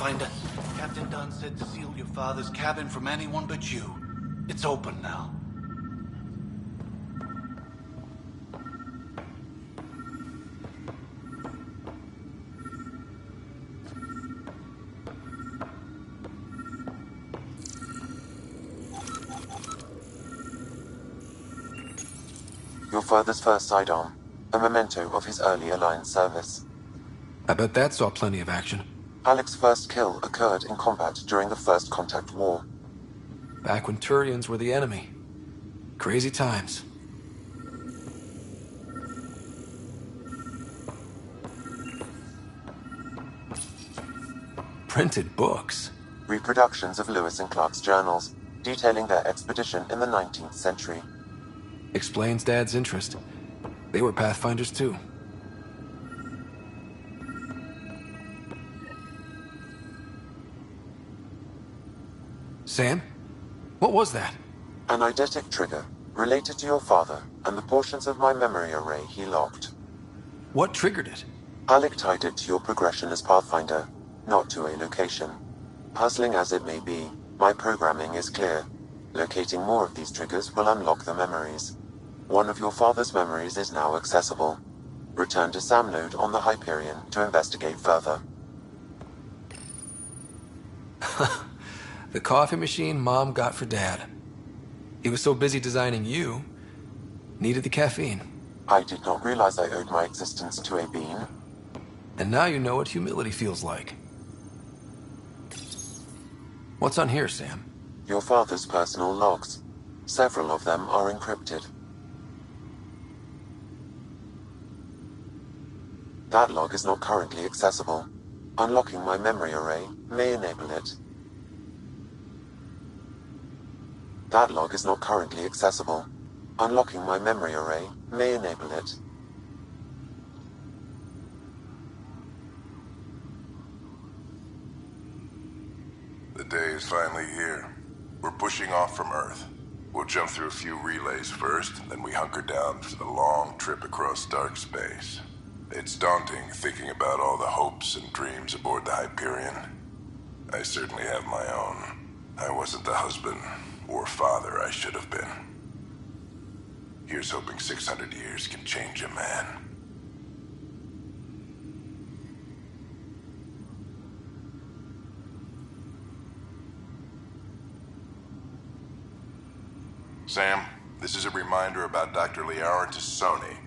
Pathfinder. Captain Dunn said to seal your father's cabin from anyone but you. It's open now. Your father's first sidearm, a memento of his earlier line service. I bet that saw plenty of action. Alec's first kill occurred in combat during the First Contact War. Back when Turians were the enemy. Crazy times. Printed books. Reproductions of Lewis and Clark's journals, detailing their expedition in the 19th century. Explains Dad's interest. They were Pathfinders too. Sam? What was that? An eidetic trigger, related to your father and the portions of my memory array he locked. What triggered it? Alec tied it to your progression as Pathfinder, not to a location. Puzzling as it may be, my programming is clear. Locating more of these triggers will unlock the memories. One of your father's memories is now accessible. Return to Sam node on the Hyperion to investigate further. The coffee machine Mom got for Dad. He was so busy designing you, needed the caffeine. I did not realize I owed my existence to a bean. And now you know what humility feels like. What's on here, Sam? Your father's personal logs. Several of them are encrypted. That log is not currently accessible. Unlocking my memory array may enable it. That log is not currently accessible. Unlocking my memory array may enable it. The day is finally here. We're pushing off from Earth. We'll jump through a few relays first, then we hunker down for the long trip across dark space. It's daunting thinking about all the hopes and dreams aboard the Hyperion. I certainly have my own. I wasn't the husband or father I should have been. Here's hoping 600 years can change a man. Sam, this is a reminder about Dr. Liara Tassoni.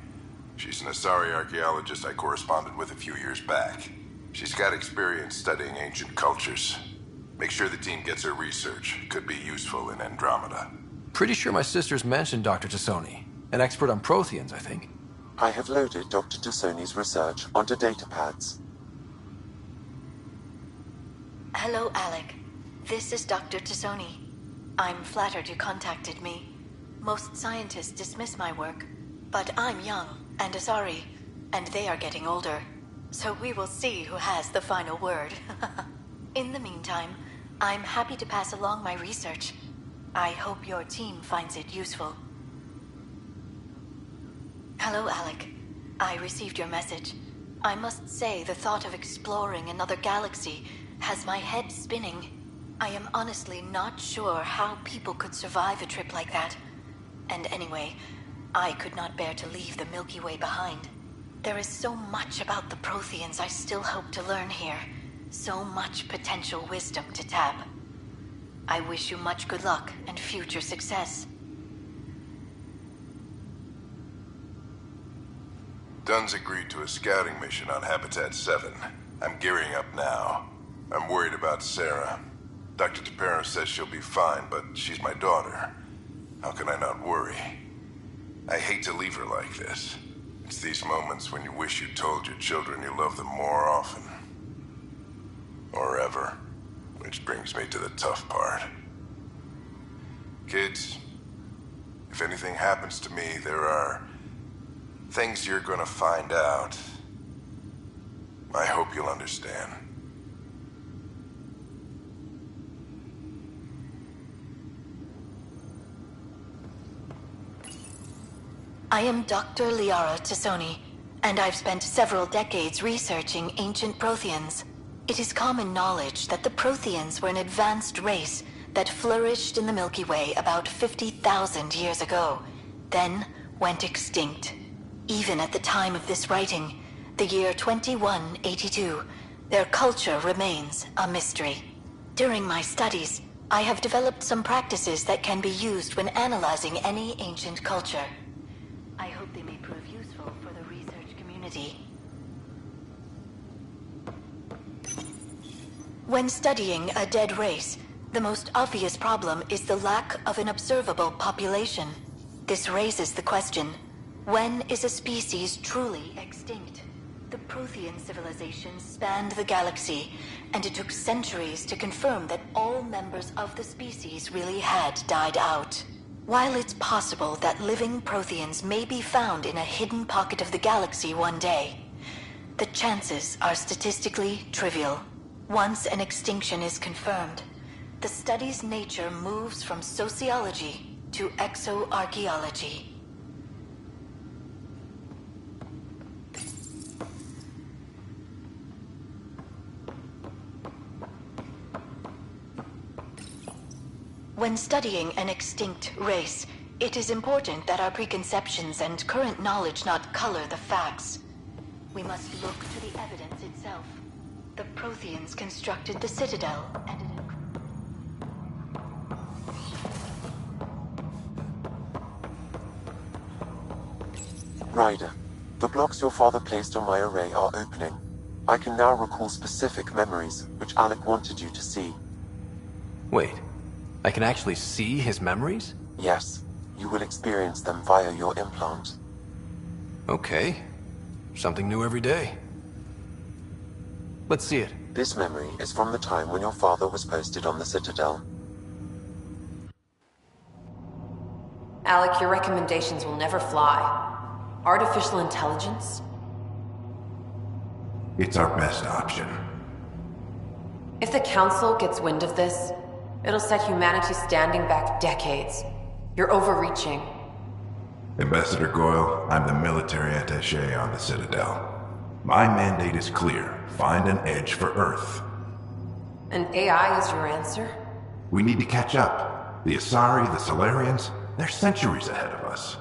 She's an Asari archaeologist I corresponded with a few years back. She's got experience studying ancient cultures. Make sure the team gets her research. Could be useful in Andromeda. Pretty sure my sisters mentioned Dr. Tassoni. An expert on Protheans, I think. I have loaded Dr. Tassoni's research onto datapads. Hello, Alec. This is Dr. Tassoni. I'm flattered you contacted me. Most scientists dismiss my work, but I'm young and Asari, and they are getting older. So we will see who has the final word. In the meantime, I'm happy to pass along my research. I hope your team finds it useful. Hello, Alec. I received your message. I must say the thought of exploring another galaxy has my head spinning. I am honestly not sure how people could survive a trip like that. And anyway, I could not bear to leave the Milky Way behind. There is so much about the Protheans I still hope to learn here. So much potential wisdom to tap. I wish you much good luck and future success. Dunn's agreed to a scouting mission on Habitat 7. I'm gearing up now. I'm worried about Sarah. Dr. Tapero says she'll be fine, but she's my daughter. How can I not worry? I hate to leave her like this. It's these moments when you wish you told your children you love them more often. Or ever. Which brings me to the tough part. Kids, if anything happens to me, there are things you're gonna find out. I hope you'll understand. I am Dr. Liara Tassoni, and I've spent several decades researching ancient Protheans. It is common knowledge that the Protheans were an advanced race that flourished in the Milky Way about 50,000 years ago, then went extinct. Even at the time of this writing, the year 2182, their culture remains a mystery. During my studies, I have developed some practices that can be used when analyzing any ancient culture. I hope they may prove useful for the research community. When studying a dead race, the most obvious problem is the lack of an observable population. This raises the question, when is a species truly extinct? The Prothean civilization spanned the galaxy, and it took centuries to confirm that all members of the species really had died out. While it's possible that living Protheans may be found in a hidden pocket of the galaxy one day, the chances are statistically trivial. Once an extinction is confirmed, the study's nature moves from sociology to exoarchaeology. When studying an extinct race, it is important that our preconceptions and current knowledge not color the facts. We must look to the evidence itself. The Protheans constructed the Citadel, and it... Ryder, the blocks your father placed on my array are opening. I can now recall specific memories, which Alec wanted you to see. Wait, I can actually see his memories? Yes, you will experience them via your implant. Okay. Something new every day. Let's see it. This memory is from the time when your father was posted on the Citadel. Alec, your recommendations will never fly. Artificial intelligence? It's our best option. If the Council gets wind of this, it'll set humanity standing back decades. You're overreaching. Ambassador Goyle, I'm the military attaché on the Citadel. My mandate is clear. Find an edge for Earth. And AI is your answer? We need to catch up. The Asari, the Solarians, they're centuries ahead of us.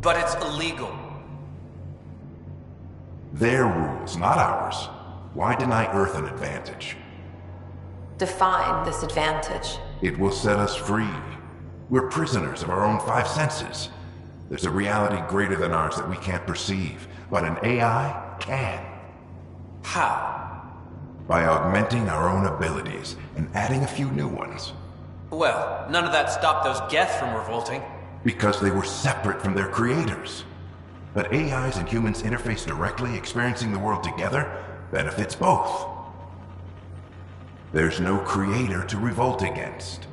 But it's illegal. Their rules, not ours. Why deny Earth an advantage? Define this advantage. It will set us free. We're prisoners of our own five senses. There's a reality greater than ours that we can't perceive, but an AI can. How? By augmenting our own abilities and adding a few new ones. Well, none of that stopped those Geth from revolting. Because they were separate from their creators. But AIs and humans interface directly, experiencing the world together, benefits both. There's no creator to revolt against.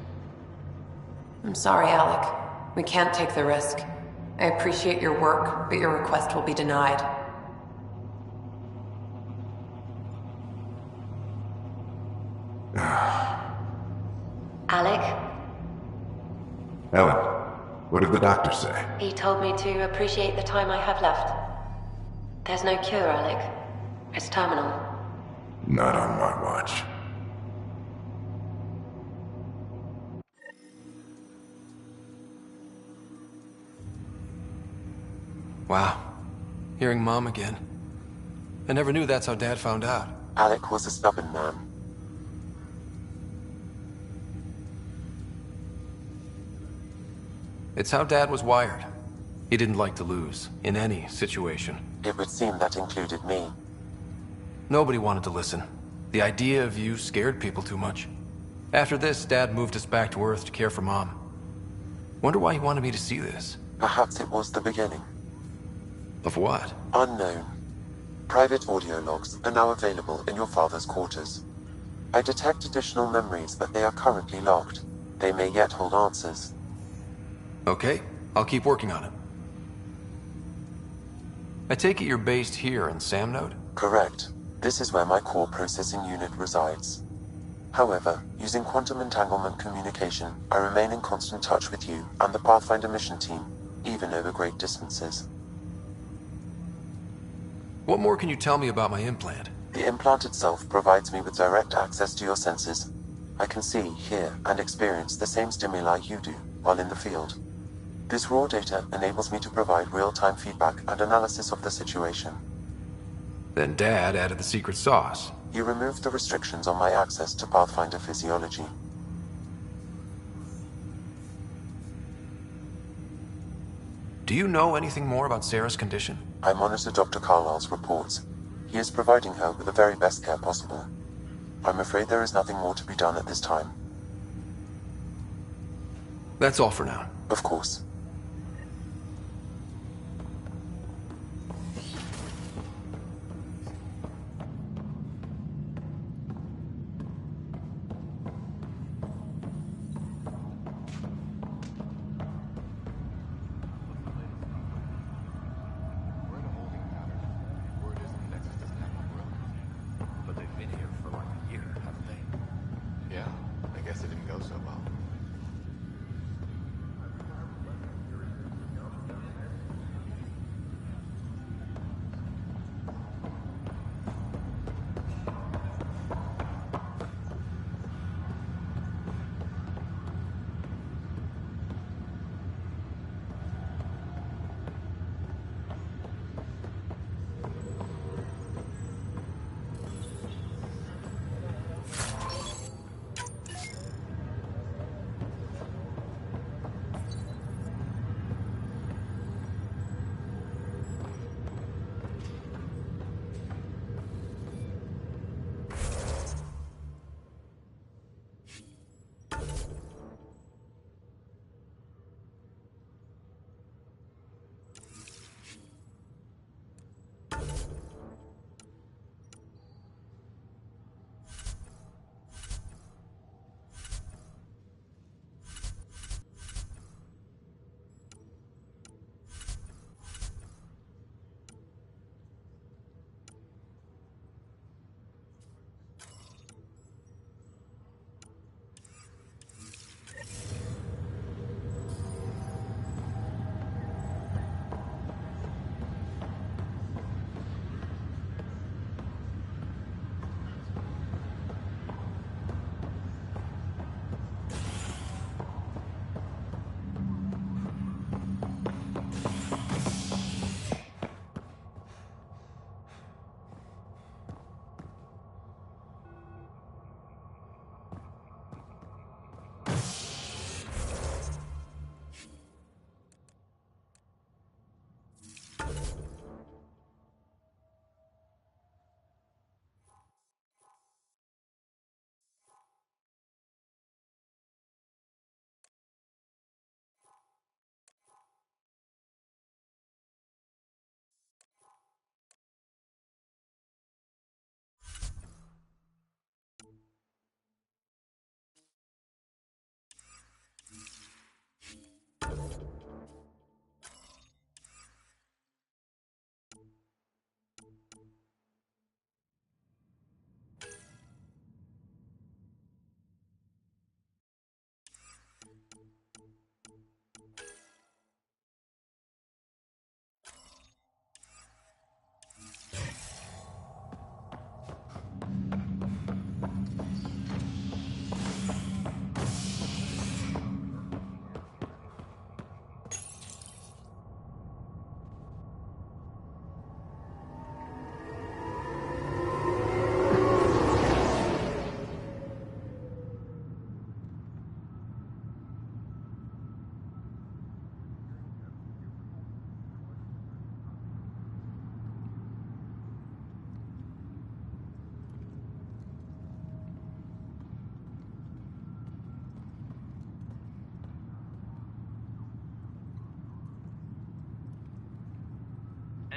I'm sorry, Alec. We can't take the risk. I appreciate your work, but your request will be denied. Alec? Ellen, what did the doctor say? He told me to appreciate the time I have left. There's no cure, Alec. It's terminal. Not on my watch. Wow. Hearing Mom again. I never knew that's how Dad found out. Alec was a stubborn man. It's how Dad was wired. He didn't like to lose, in any situation. It would seem that included me. Nobody wanted to listen. The idea of you scared people too much. After this, Dad moved us back to Earth to care for Mom. Wonder why he wanted me to see this. Perhaps it was the beginning. Of what? Unknown. Private audio logs are now available in your father's quarters. I detect additional memories, but they are currently locked. They may yet hold answers. Okay, I'll keep working on it. I take it you're based here in Samnode? Correct. This is where my core processing unit resides. However, using quantum entanglement communication, I remain in constant touch with you and the Pathfinder mission team, even over great distances. What more can you tell me about my implant? The implant itself provides me with direct access to your senses. I can see, hear, and experience the same stimuli you do while in the field. This raw data enables me to provide real-time feedback and analysis of the situation. Then Dad added the secret sauce. He removed the restrictions on my access to Pathfinder physiology. Do you know anything more about Sarah's condition? I monitor Dr. Carlisle's reports. He is providing her with the very best care possible. I'm afraid there is nothing more to be done at this time. That's all for now. Of course.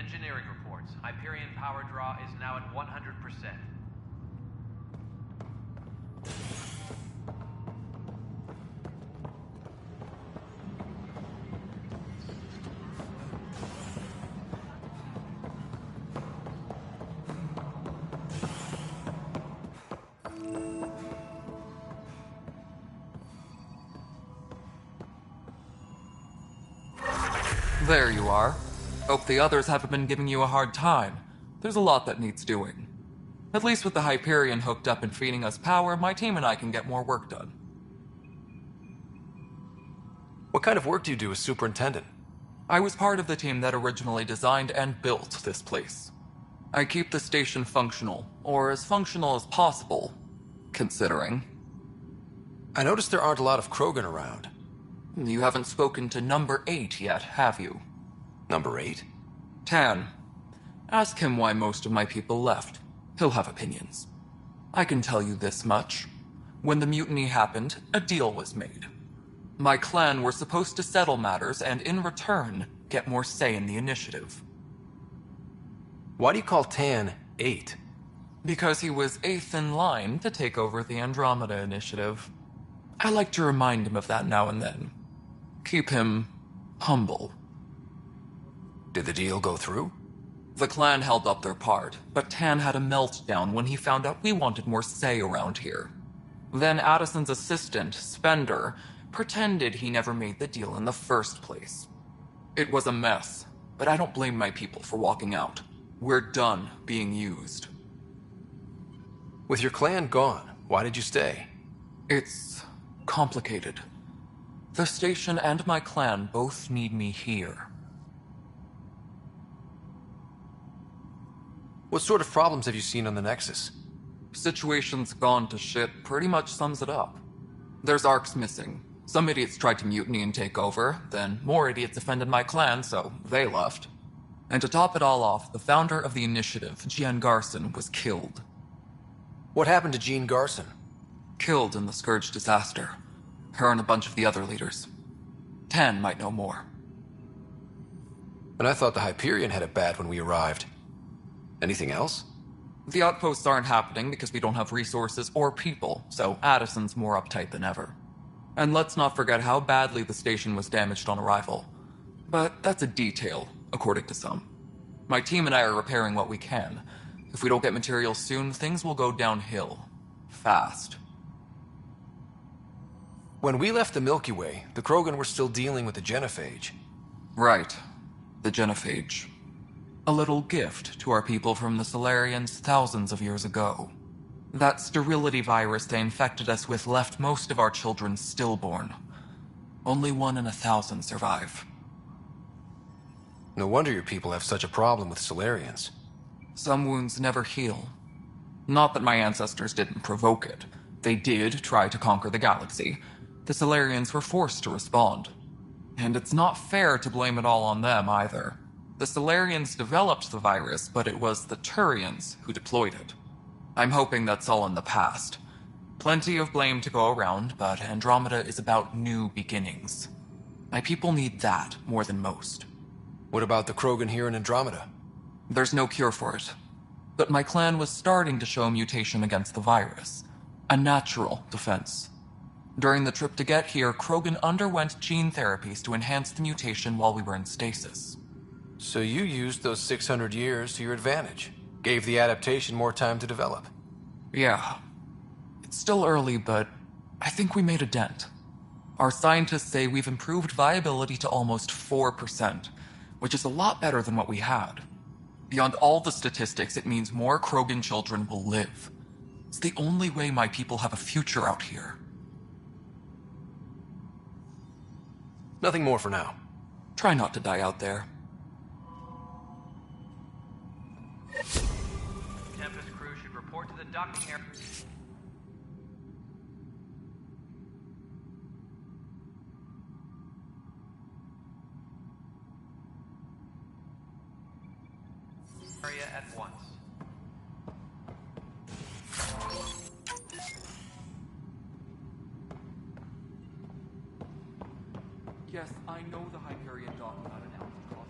Engineering reports. Hyperion power draw is now at 100%. There you are. Hope the others haven't been giving you a hard time. There's a lot that needs doing. At least with the Hyperion hooked up and feeding us power, my team and I can get more work done. What kind of work do you do as superintendent? I was part of the team that originally designed and built this place. I keep the station functional, or as functional as possible, considering. I noticed there aren't a lot of Krogan around. You haven't spoken to number 8 yet, have you? Number 8? Tan. Ask him why most of my people left. He'll have opinions. I can tell you this much. When the mutiny happened, a deal was made. My clan were supposed to settle matters and, in return, get more say in the initiative. Why do you call Tan 8? Because he was 8th in line to take over the Andromeda initiative. I like to remind him of that now and then. Keep him humble. Did the deal go through? The clan held up their part, but Tan had a meltdown when he found out we wanted more say around here. Then Addison's assistant, Spender, pretended he never made the deal in the first place. It was a mess, but I don't blame my people for walking out. We're done being used. With your clan gone, why did you stay? It's complicated. The station and my clan both need me here. What sort of problems have you seen on the Nexus? Situation's gone to shit pretty much sums it up. There's arcs missing. Some idiots tried to mutiny and take over, then more idiots offended my clan, so they left. And to top it all off, the founder of the initiative, Jean Garson, was killed. What happened to Jean Garson? Killed in the Scourge disaster. Her and a bunch of the other leaders. Tan might know more. And I thought the Hyperion had it bad when we arrived. Anything else? The outposts aren't happening because we don't have resources or people, so Addison's more uptight than ever. And let's not forget how badly the station was damaged on arrival. But that's a detail, according to some. My team and I are repairing what we can. If we don't get materials soon, things will go downhill. Fast. When we left the Milky Way, the Krogan were still dealing with the genophage. Right. The genophage. A little gift to our people from the Solarians thousands of years ago. That sterility virus they infected us with left most of our children stillborn. Only 1 in 1,000 survive. No wonder your people have such a problem with Solarians. Some wounds never heal. Not that my ancestors didn't provoke it. They did try to conquer the galaxy. The Solarians were forced to respond. And it's not fair to blame it all on them either. The Solarians developed the virus, but it was the Turians who deployed it. I'm hoping that's all in the past. Plenty of blame to go around, but Andromeda is about new beginnings. My people need that more than most. What about the Krogan here in Andromeda? There's no cure for it. But my clan was starting to show mutation against the virus. A natural defense. During the trip to get here, Krogan underwent gene therapies to enhance the mutation while we were in stasis. So you used those 600 years to your advantage. Gave the adaptation more time to develop. Yeah. It's still early, but I think we made a dent. Our scientists say we've improved viability to almost 4%, which is a lot better than what we had. Beyond all the statistics, it means more Krogan children will live. It's the only way my people have a future out here. Nothing more for now. Try not to die out there. Tempest crew should report to the docking area. At once. Yes, I know the Hyperion dock got announced across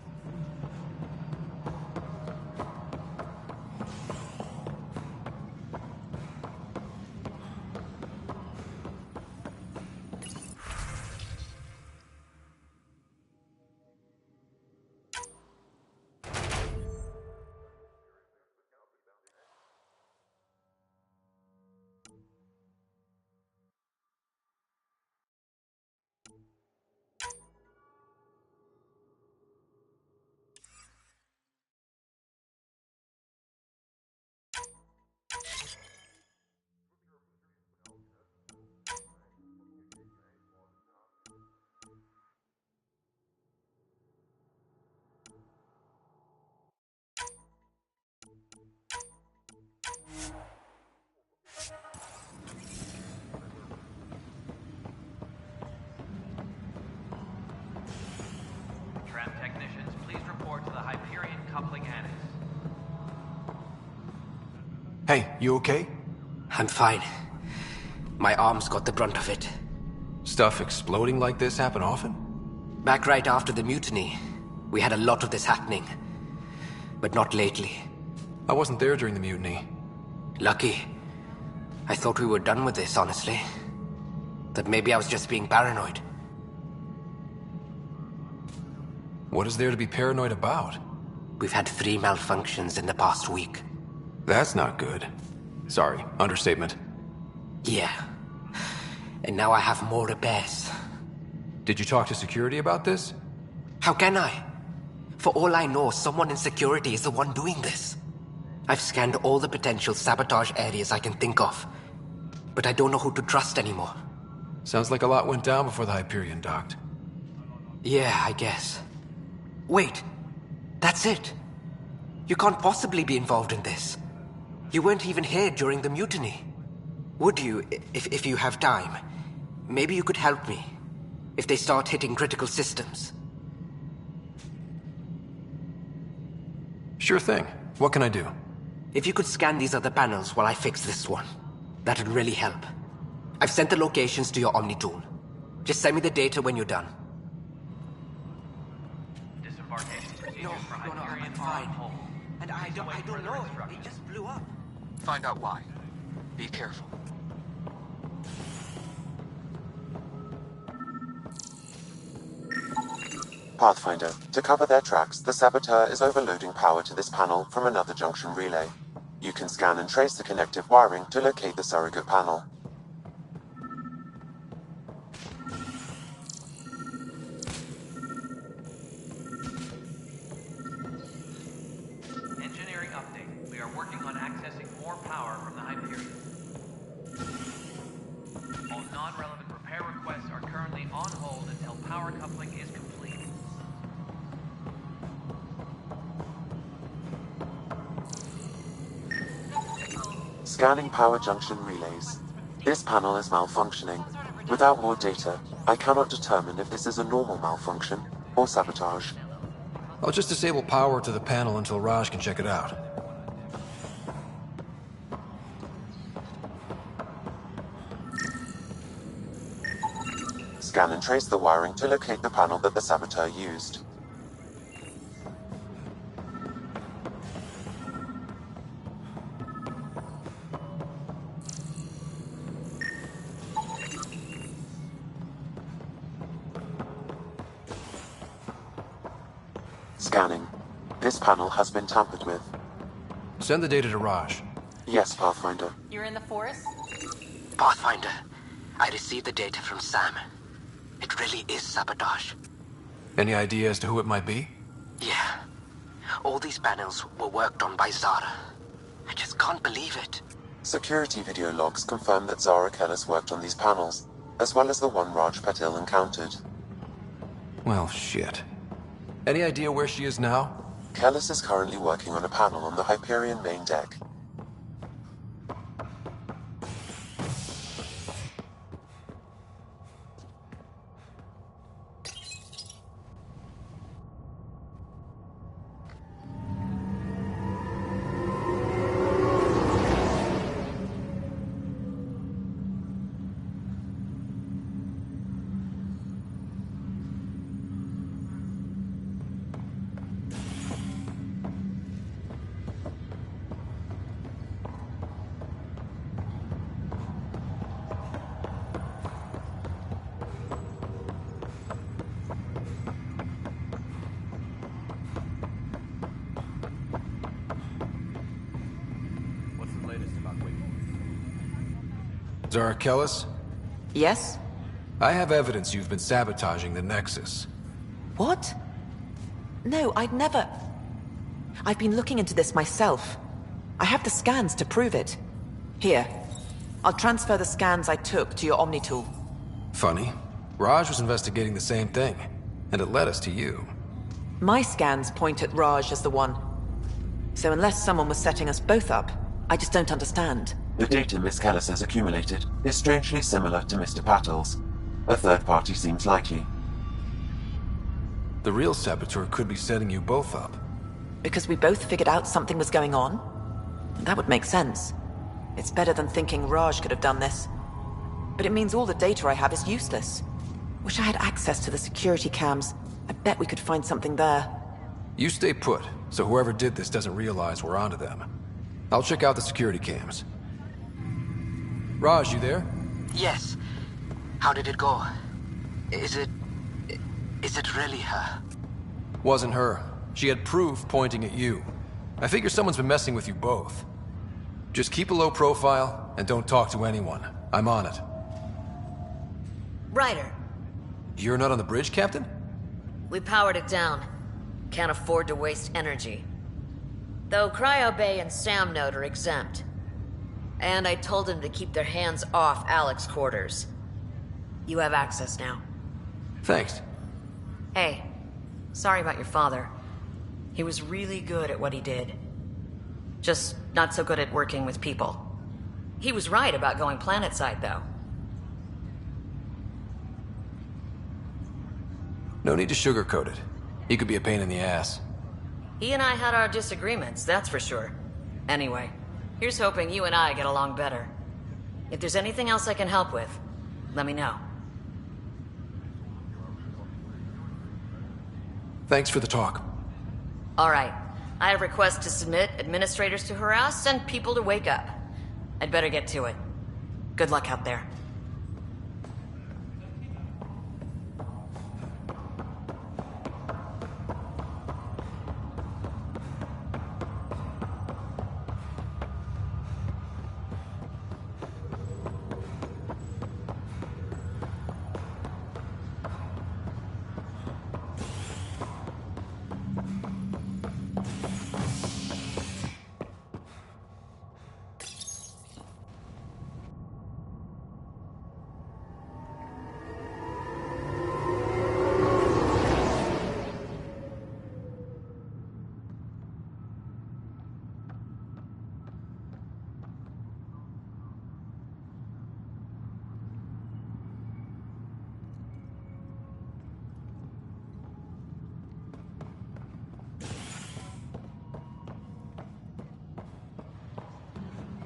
Hey, you okay? I'm fine. My arms got the brunt of it. Stuff exploding like this happen often? Back right after the mutiny, we had a lot of this happening. But not lately. I wasn't there during the mutiny. Lucky. I thought we were done with this, honestly. That maybe I was just being paranoid. What is there to be paranoid about? We've had 3 malfunctions in the past week. That's not good. Sorry, understatement. Yeah. And now I have more repairs. Did you talk to security about this? How can I? For all I know, someone in security is the one doing this. I've scanned all the potential sabotage areas I can think of. But I don't know who to trust anymore. Sounds like a lot went down before the Hyperion docked. Yeah, I guess. Wait. That's it. You can't possibly be involved in this. You weren't even here during the mutiny. Would you, if you have time? Maybe you could help me. If they start hitting critical systems. Sure thing. What can I do? If you could scan these other panels while I fix this one, that'd really help. I've sent the locations to your Omni tool. Just send me the data when you're done. Disembarkation procedures No, for I'm Hyperion fine. on hold. And I don't know. It just blew up. Find out why. Be careful. Pathfinder, to cover their tracks, the saboteur is overloading power to this panel from another junction relay. You can scan and trace the connective wiring to locate the surrogate panel. Engineering update. We are working on accessing more power from the Hyperion. All non-relevant repair requests are currently on hold until power coupling is complete. Scanning power junction relays. This panel is malfunctioning. Without more data, I cannot determine if this is a normal malfunction or sabotage. I'll just disable power to the panel until Raj can check it out. Scan and trace the wiring to locate the panel that the saboteur used. Scanning. This panel has been tampered with. Send the data to Raj. Yes, Pathfinder. You're in the forest? Pathfinder, I received the data from Sam. It really is sabotage. Any idea as to who it might be? Yeah. All these panels were worked on by Zara. I just can't believe it. Security video logs confirm that Zara Kellis worked on these panels, as well as the one Raj Patil encountered. Well, shit. Any idea where she is now? Kellis is currently working on a panel on the Hyperion main deck. Zara Kellis? Yes? I have evidence you've been sabotaging the Nexus. What? No, I'd never... I've been looking into this myself. I have the scans to prove it. Here. I'll transfer the scans I took to your Omni tool. Funny. Raj was investigating the same thing, and it led us to you. My scans point at Raj as the one. So unless someone was setting us both up, I just don't understand. The data Miss Kellis has accumulated is strangely similar to Mr. Patil's. A third party seems likely. The real saboteur could be setting you both up. Because we both figured out something was going on? That would make sense. It's better than thinking Raj could have done this. But it means all the data I have is useless. Wish I had access to the security cams. I bet we could find something there. You stay put, so whoever did this doesn't realize we're onto them. I'll check out the security cams. Raj, you there? Yes. How did it go? Is it really her? Wasn't her. She had proof pointing at you. I figure someone's been messing with you both. Just keep a low profile, and don't talk to anyone. I'm on it. Ryder, You're not on the bridge, Captain? we powered it down. Can't afford to waste energy. Though Cryo Bay and Sam Node are exempt. And I told them to keep their hands off Alec's quarters. You have access now. Thanks. Hey, sorry about your father. He was really good at what he did. Just not so good at working with people. He was right about going planetside, though. No need to sugarcoat it. He could be a pain in the ass. He and I had our disagreements, that's for sure. Anyway, here's hoping you and I get along better. If there's anything else I can help with, let me know. Thanks for the talk. Alright, I have requests to submit, administrators to harass, and people to wake up. I'd better get to it. Good luck out there.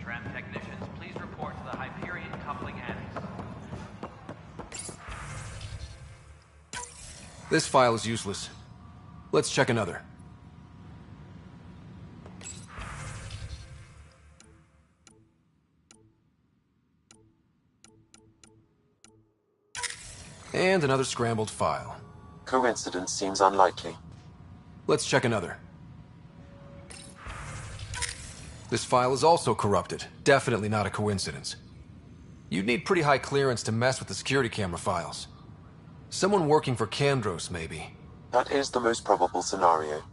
Tram technicians, please report to the Hyperion coupling annex. This file is useless. Let's check another. And another scrambled file. Coincidence seems unlikely. Let's check another. This file is also corrupted. Definitely not a coincidence. You'd need pretty high clearance to mess with the security camera files. Someone working for Kandros, maybe. That is the most probable scenario.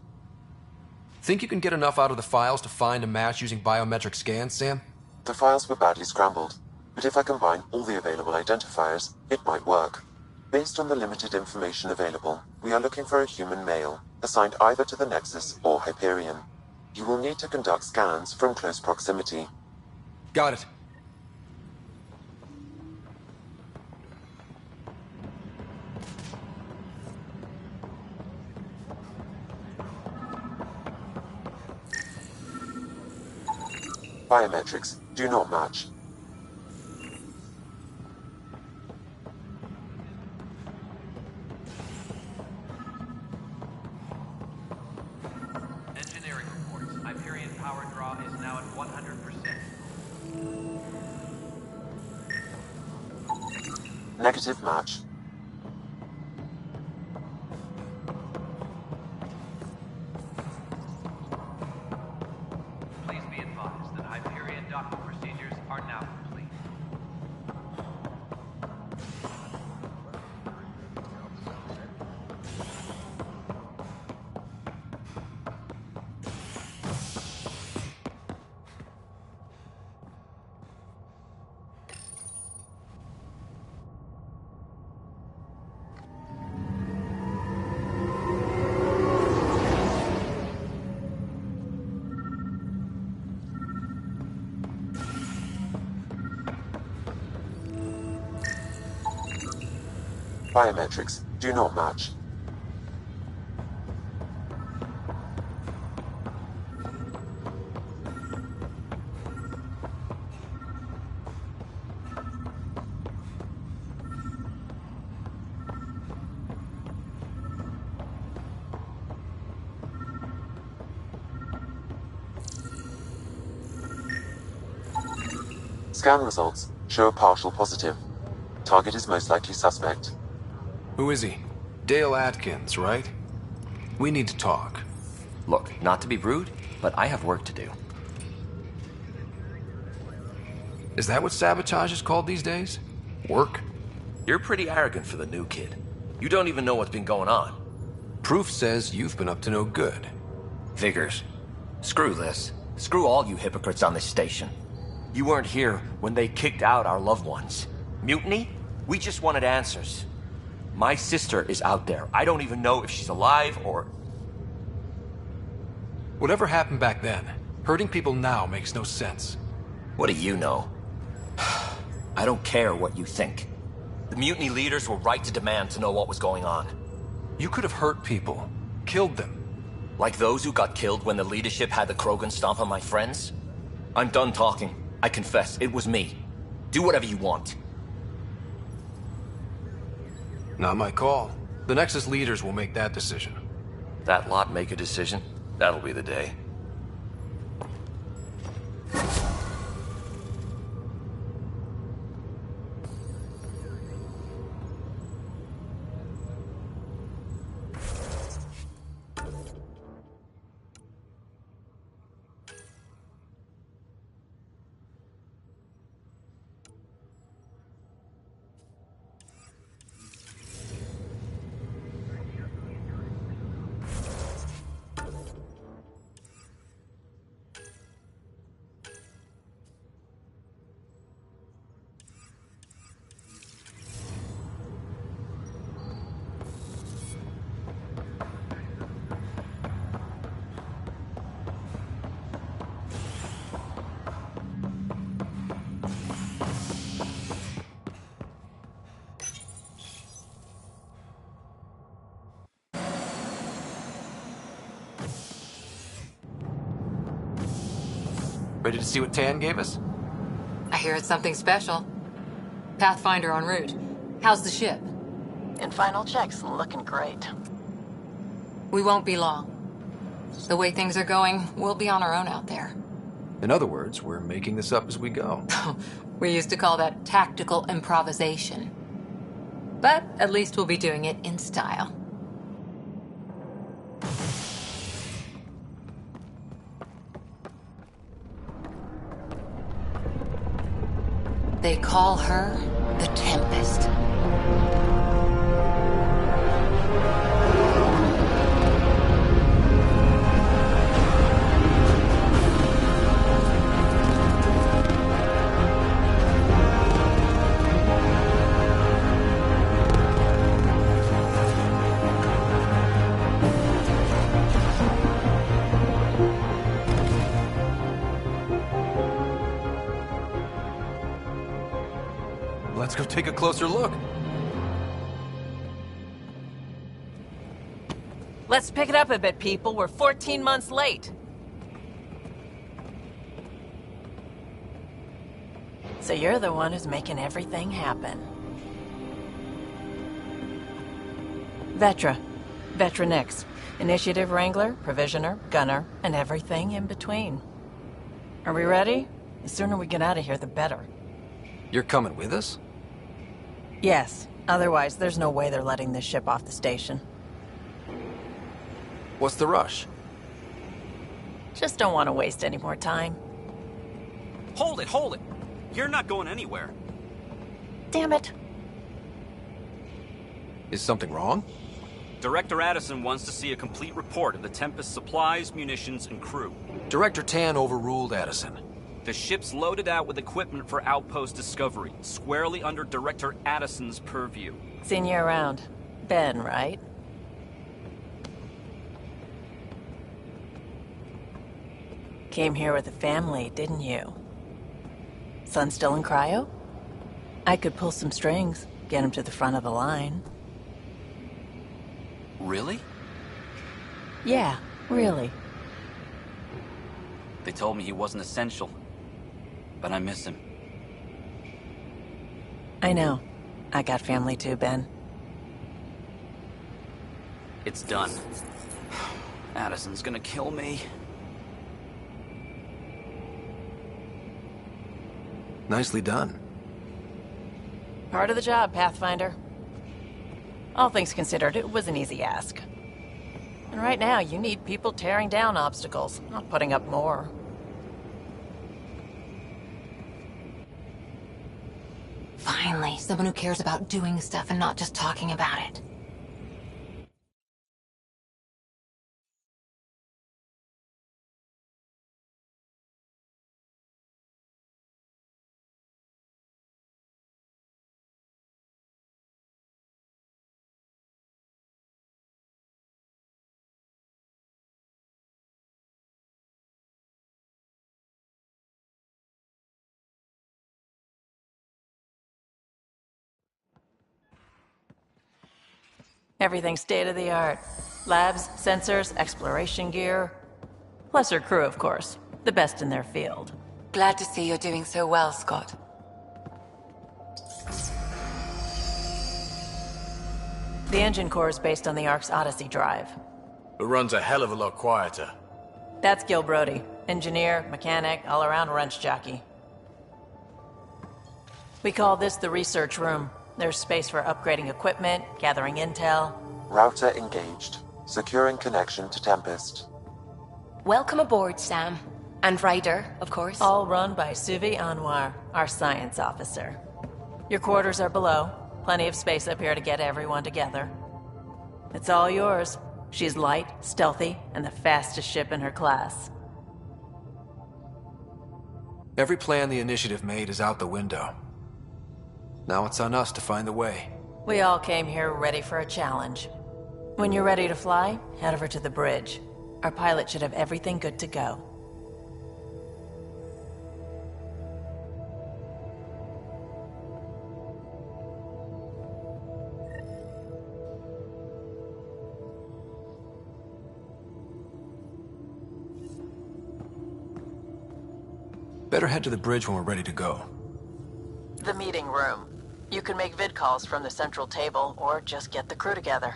Think you can get enough out of the files to find a match using biometric scans, Sam? The files were badly scrambled, but if I combine all the available identifiers, it might work. Based on the limited information available, we are looking for a human male, assigned either to the Nexus or Hyperion. You will need to conduct scans from close proximity. Got it. Biometrics do not match. Engineering reports. Hyperion power draw is now at 100%. Negative match. Please be advised that Hyperion docking procedures are now complete. Biometrics do not match. Scan results show a partial positive. Target is most likely suspect. Who is he? Dale Atkins, right? We need to talk. Look, not to be rude, but I have work to do. Is that what sabotage is called these days? Work? You're pretty arrogant for the new kid. You don't even know what's been going on. Proof says you've been up to no good. Figures. Screw this. Screw all you hypocrites on this station. You weren't here when they kicked out our loved ones. Mutiny? We just wanted answers. My sister is out there. I don't even know if she's alive or... Whatever happened back then, hurting people now makes no sense. What do you know? I don't care what you think. The mutiny leaders were right to demand to know what was going on. You could have hurt people, killed them. Like those who got killed when the leadership had the Krogan stomp on my friends? I'm done talking. I confess, it was me. Do whatever you want. Not my call. The Nexus leaders will make that decision. That lot make a decision? That'll be the day. Ready to see what Tan gave us? I hear it's something special. Pathfinder en route. How's the ship? In final checks, looking great. We won't be long. The way things are going, we'll be on our own out there. In other words, we're making this up as we go. We used to call that tactical improvisation. But at least we'll be doing it in style. They call her the Tempest. Let's go take a closer look. Let's pick it up a bit, people. We're 14 months late. So you're the one who's making everything happen. Vetra. Vetra Nix. Initiative Wrangler, Provisioner, Gunner, and everything in between. Are we ready? The sooner we get out of here, the better. You're coming with us? Yes. Otherwise, there's no way they're letting this ship off the station. What's the rush? Just don't want to waste any more time. Hold it, hold it! You're not going anywhere. Damn it. Is something wrong? Director Addison wants to see a complete report of the Tempest's supplies, munitions, and crew. Director Tan overruled Addison. The ship's loaded out with equipment for outpost discovery, squarely under Director Addison's purview. Seen you around. Ben, right? Came here with a family, didn't you? Son still in cryo? I could pull some strings, get him to the front of the line. Really? Yeah, really. They told me he wasn't essential, but I miss him. I know. I got family too, Ben. It's done. Addison's gonna kill me. Nicely done. Part of the job, Pathfinder. All things considered, it was an easy ask. And right now, you need people tearing down obstacles, not putting up more. Finally, someone who cares about doing stuff and not just talking about it. Everything state-of-the-art. Labs, sensors, exploration gear. Plus her crew, of course. The best in their field. Glad to see you're doing so well, Scott. The engine core is based on the Ark's Odyssey drive. It runs a hell of a lot quieter. That's Gil Brody. Engineer, mechanic, all-around wrench jockey. We call this the research room. There's space for upgrading equipment, gathering intel. Router engaged. Securing connection to Tempest. Welcome aboard, Sam. And Ryder, of course. All run by Suvi Anwar, our science officer. Your quarters are below. Plenty of space up here to get everyone together. It's all yours. She's light, stealthy, and the fastest ship in her class. Every plan the Initiative made is out the window. Now it's on us to find the way. We all came here ready for a challenge. When you're ready to fly, head over to the bridge. Our pilot should have everything good to go. Better head to the bridge when we're ready to go. The meeting room. You can make vid calls from the central table, or just get the crew together.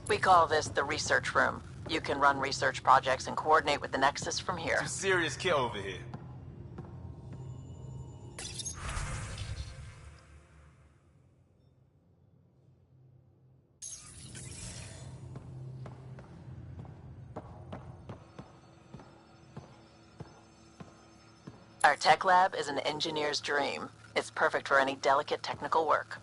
We call this the research room. You can run research projects and coordinate with the Nexus from here. Some serious kit over here. Our tech lab is an engineer's dream. It's perfect for any delicate technical work.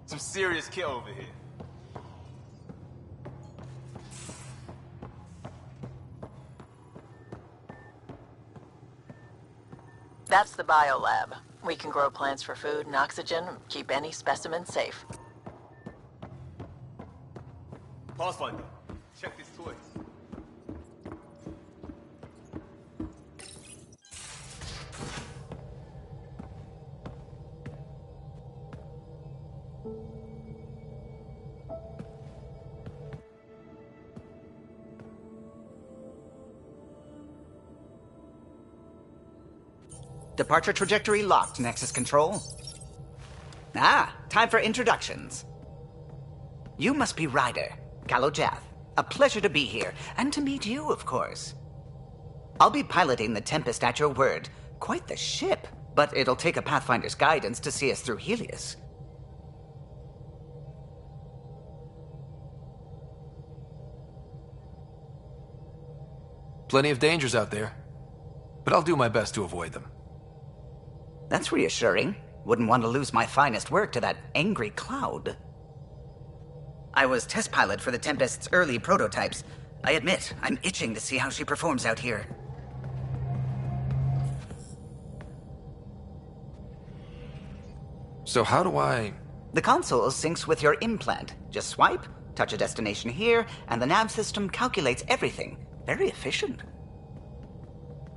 Some serious kit over here. That's the biolab. We can grow plants for food and oxygen, and keep any specimen safe. Pathfinder, check these toys. Departure trajectory locked, Nexus Control. Ah, time for introductions. You must be Ryder, Kalojath. A pleasure to be here, and to meet you, of course. I'll be piloting the Tempest at your word. Quite the ship, but it'll take a Pathfinder's guidance to see us through Helios. Plenty of dangers out there, but I'll do my best to avoid them. That's reassuring. Wouldn't want to lose my finest work to that angry cloud. I was test pilot for the Tempest's early prototypes. I admit, I'm itching to see how she performs out here. So how do I... The console syncs with your implant. Just swipe, touch a destination here, and the nav system calculates everything. Very efficient.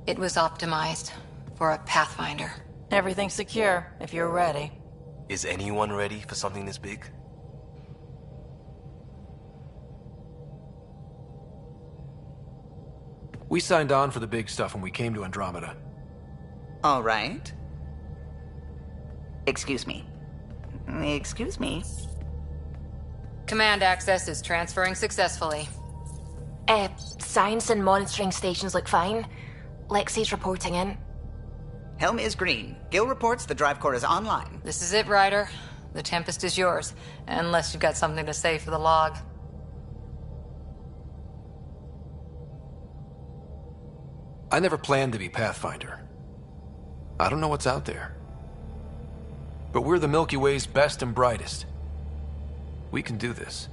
It was optimized for a Pathfinder. Everything's secure, if you're ready. Is anyone ready for something this big? We signed on for the big stuff when we came to Andromeda. All right. Excuse me. Excuse me. Command access is transferring successfully. Science and monitoring stations look fine. Lexi's reporting in. Helm is green. Gil reports the drive core is online. This is it, Ryder. The Tempest is yours, unless you've got something to say for the log. I never planned to be Pathfinder. I don't know what's out there. But we're the Milky Way's best and brightest. We can do this.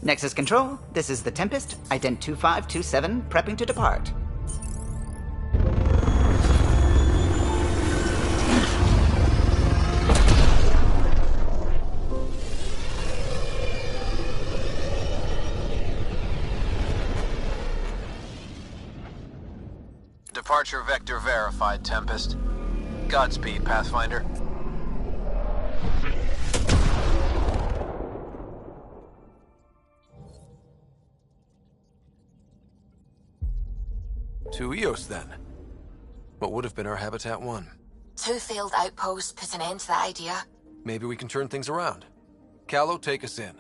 Nexus Control, this is the Tempest, Ident 2527, prepping to depart. Departure vector verified, Tempest. Godspeed, Pathfinder. To Eos, then. What would have been our Habitat 1? 2 failed outposts put an end to that idea. Maybe we can turn things around. Callow, take us in.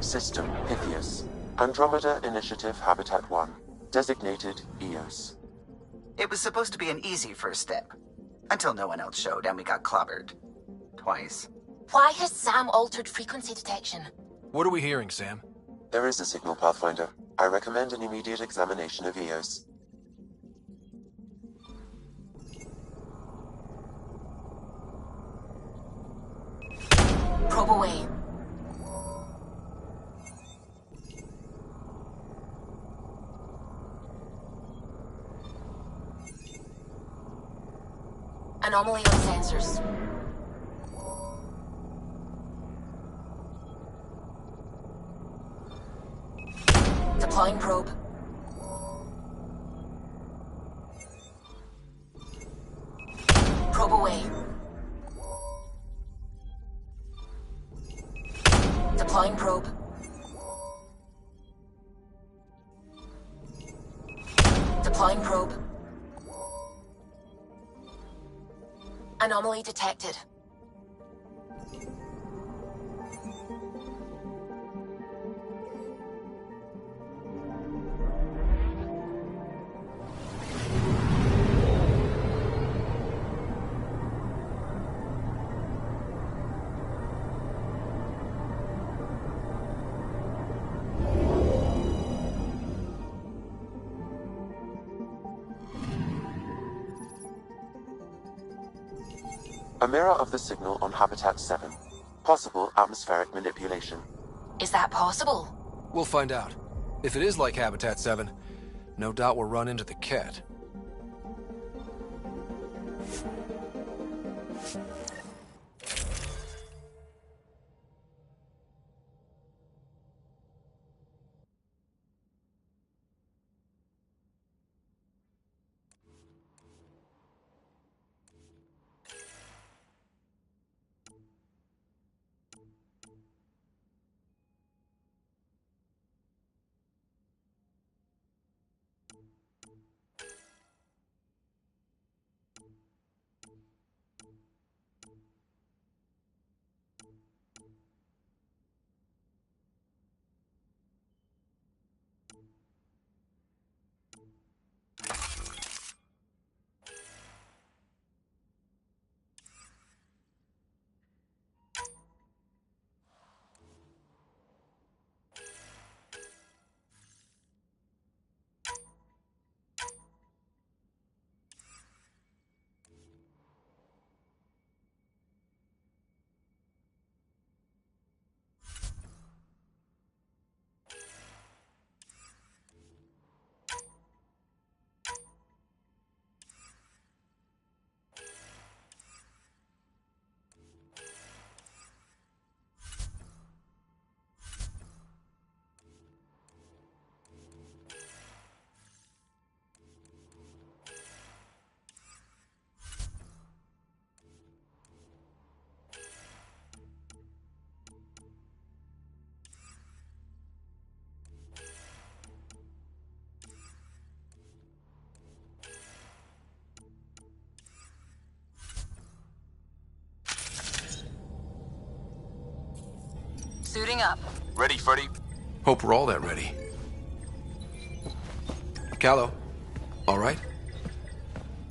System Pythias. Andromeda Initiative Habitat 1. Designated Eos. It was supposed to be an easy first step. Until no one else showed and we got clobbered. Twice. Why has Sam altered frequency detection? What are we hearing, Sam? There is a signal, Pathfinder. I recommend an immediate examination of Eos. Probe away. Anomaly on sensors. Deploying probe. Probe away. Deploying probe. Deploying probe. Anomaly detected. A mirror of the signal on Habitat 7. Possible atmospheric manipulation. Is that possible? We'll find out. If it is like Habitat 7, no doubt we'll run into the cat. Suiting up. Ready, Freddy? Hope we're all that ready. Callow, all right?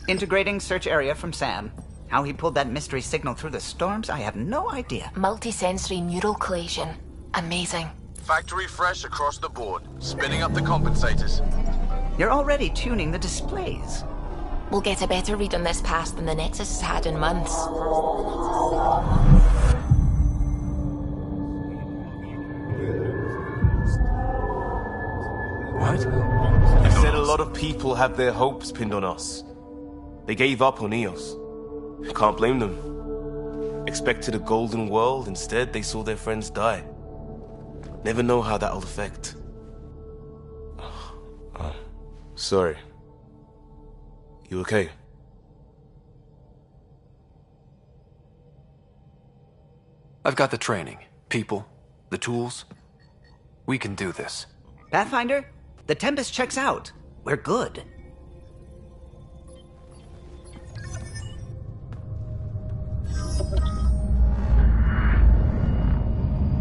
Integrating search area from Sam. How he pulled that mystery signal through the storms, I have no idea. Multisensory neural collation. Amazing. Factory fresh across the board. Spinning up the compensators. You're already tuning the displays. We'll get a better read on this pass than the Nexus has had in months. What? You said a lot of people have their hopes pinned on us. They gave up on Eos. Can't blame them. Expected a golden world, instead they saw their friends die. Never know how that'll affect. Sorry. You okay? I've got the training, people, the tools. We can do this. Pathfinder, the Tempest checks out. We're good.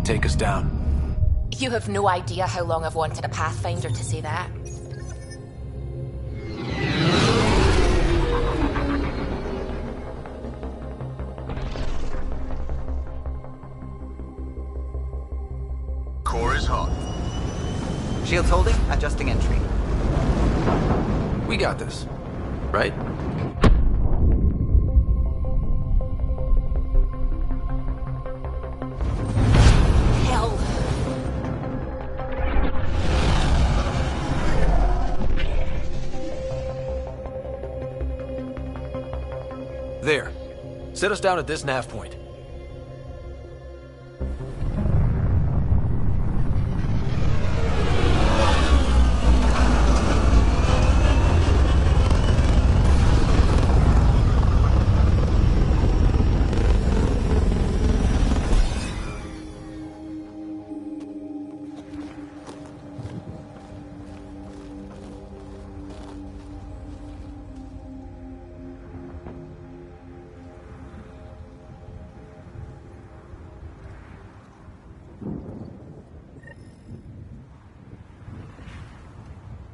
Take us down. You have no idea how long I've wanted a Pathfinder to say that. Core is hot. Shields holding, adjusting entry. We got this, right? Hell. There. Set us down at this nav point.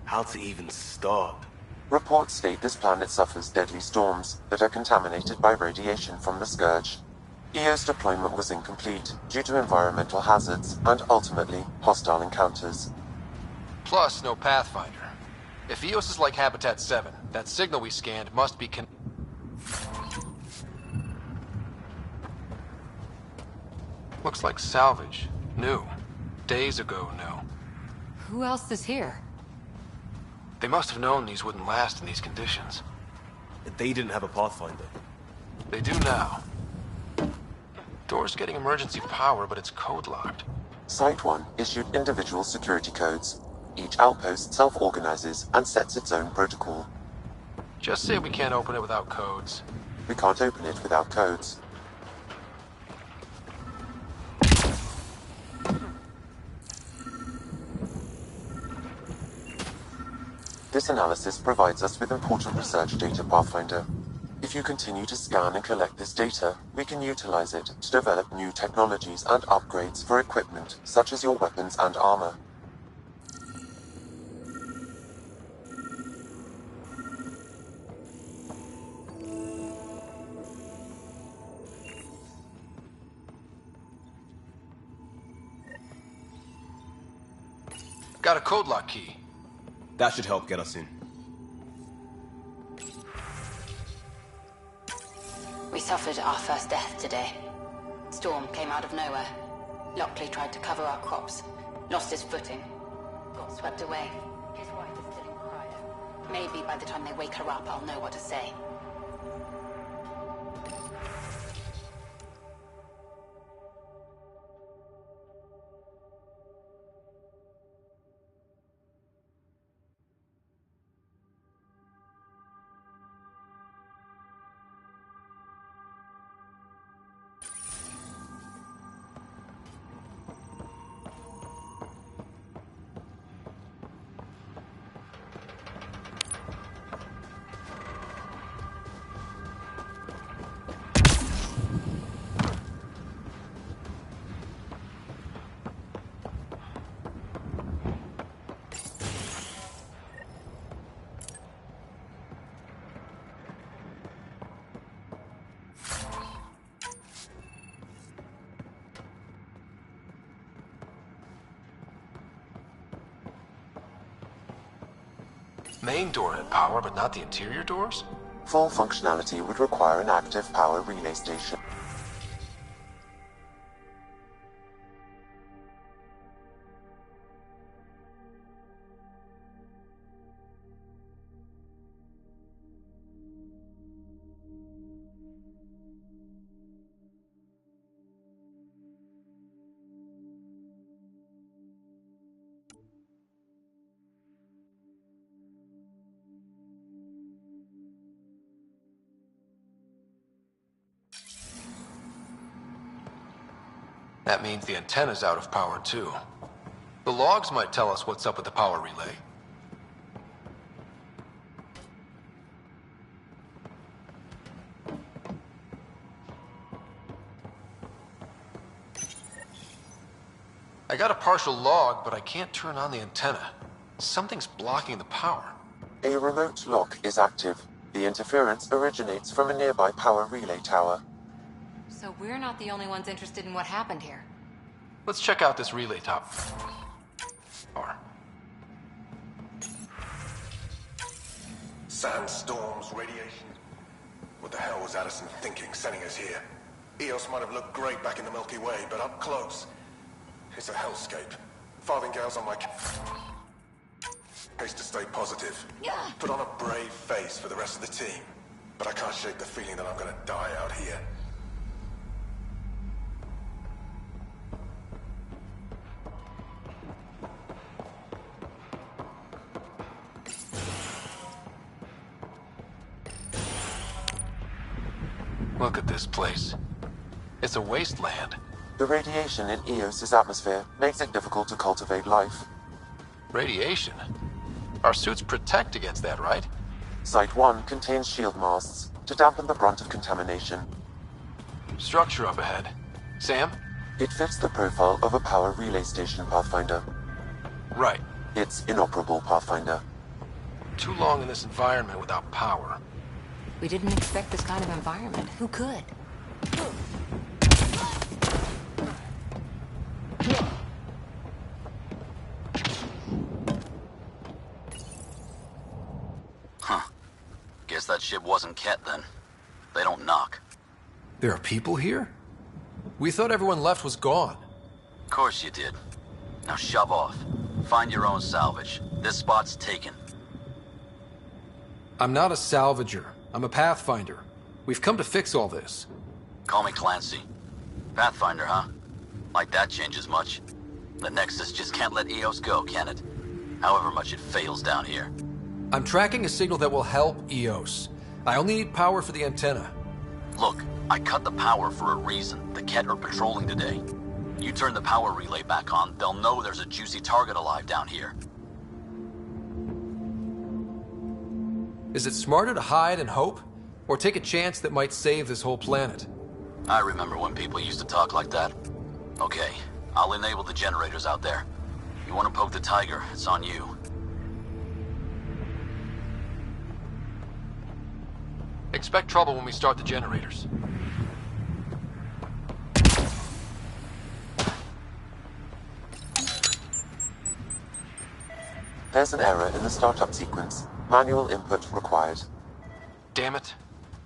How to even start? Reports state this planet suffers deadly storms that are contaminated by radiation from the Scourge. EO's deployment was incomplete due to environmental hazards and ultimately hostile encounters. Plus, no Pathfinder. If EOS is like Habitat 7, that signal we scanned must be Looks like salvage. New. Days ago, new. Who else is here? They must have known these wouldn't last in these conditions. They didn't have a Pathfinder. They do now. Door's getting emergency power, but it's code-locked. Site 1 issued individual security codes. Each outpost self-organizes and sets its own protocol. Just say we can't open it without codes. We can't open it without codes. This analysis provides us with important research data, Pathfinder. If you continue to scan and collect this data, we can utilize it to develop new technologies and upgrades for equipment, such as your weapons and armor. Got a code lock key. That should help get us in. We suffered our first death today. Storm came out of nowhere. Lockley tried to cover our crops. Lost his footing. Got swept away. His wife is still in cryo. Maybe by the time they wake her up, I'll know what to say. Main door had power, but not the interior doors? Full functionality would require an active power relay station. That means the antenna's out of power, too. The logs might tell us what's up with the power relay. I got a partial log, but I can't turn on the antenna. Something's blocking the power. A remote lock is active. The interference originates from a nearby power relay tower. So we're not the only ones interested in what happened here. Let's check out this relay tower. Sandstorms, radiation. What the hell was Addison thinking, sending us here? Eos might have looked great back in the Milky Way, but up close, it's a hellscape. Farthingale's on my case to stay positive. Put on a brave face for the rest of the team. But I can't shake the feeling that I'm gonna die out here. Look at this place. It's a wasteland. The radiation in Eos's atmosphere makes it difficult to cultivate life. Radiation? Our suits protect against that, right? Site 1 contains shield masts to dampen the brunt of contamination. Structure up ahead. Sam? It fits the profile of a power relay station, Pathfinder. Right. It's inoperable, Pathfinder. Too long in this environment without power. We didn't expect this kind of environment. Who could? Huh. Guess that ship wasn't Ket then. They don't knock. There are people here? We thought everyone left was gone. Of course you did. Now shove off. Find your own salvage. This spot's taken. I'm not a salvager. I'm a Pathfinder. We've come to fix all this. Call me Clancy. Pathfinder, huh? Like that changes much. The Nexus just can't let Eos go, can it? However much it fails down here. I'm tracking a signal that will help Eos. I only need power for the antenna. Look, I cut the power for a reason. The Ket are patrolling today. You turn the power relay back on, they'll know there's a juicy target alive down here. Is it smarter to hide and hope? Or take a chance that might save this whole planet? I remember when people used to talk like that. Okay, I'll enable the generators out there. You want to poke the tiger, it's on you. Expect trouble when we start the generators. There's an error in the startup sequence. Manual input required. Damn it.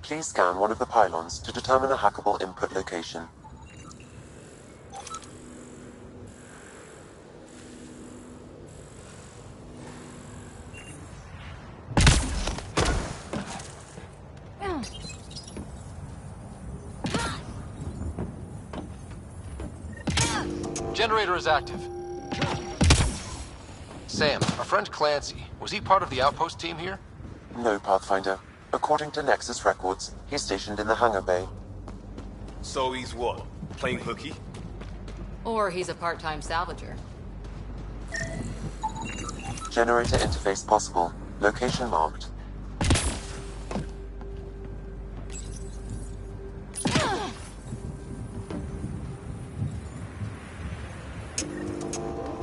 Please scan one of the pylons to determine a hackable input location. Generator is active. Sam, our friend Clancy, was he part of the outpost team here? No, Pathfinder. According to Nexus records, he's stationed in the hangar bay. So he's what? Playing hooky? Or he's a part-time salvager. Generator interface possible. Location marked.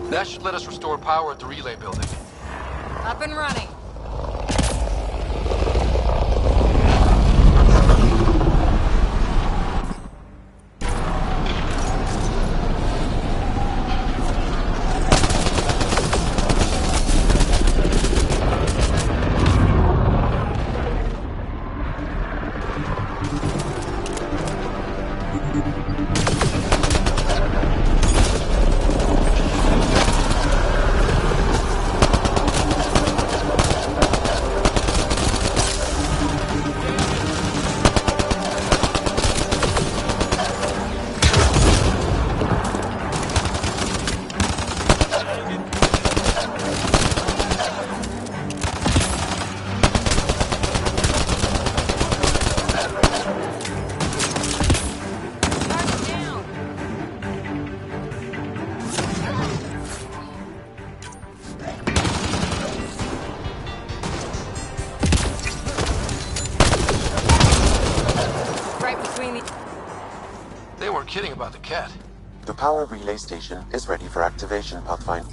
That should let us restore power at the relay building. Up and running. the cat? The power relay station is ready for activation, Pathfinder.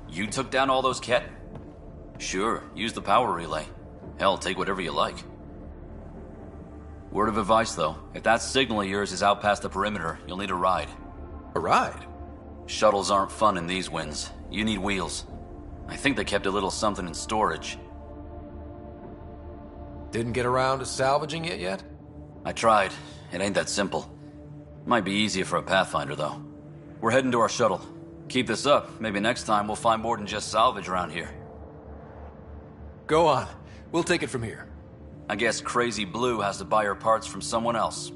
You took down all those cat... Sure, use the power relay. Hell, take whatever you like. Word of advice, though. If that signal of yours is out past the perimeter, you'll need a ride. A ride? Shuttles aren't fun in these winds. You need wheels. I think they kept a little something in storage. Didn't get around to salvaging it yet? I tried. It ain't that simple. Might be easier for a Pathfinder, though. We're heading to our shuttle. Keep this up. Maybe next time we'll find more than just salvage around here. Go on. We'll take it from here. I guess Crazy Blue has to buy her parts from someone else.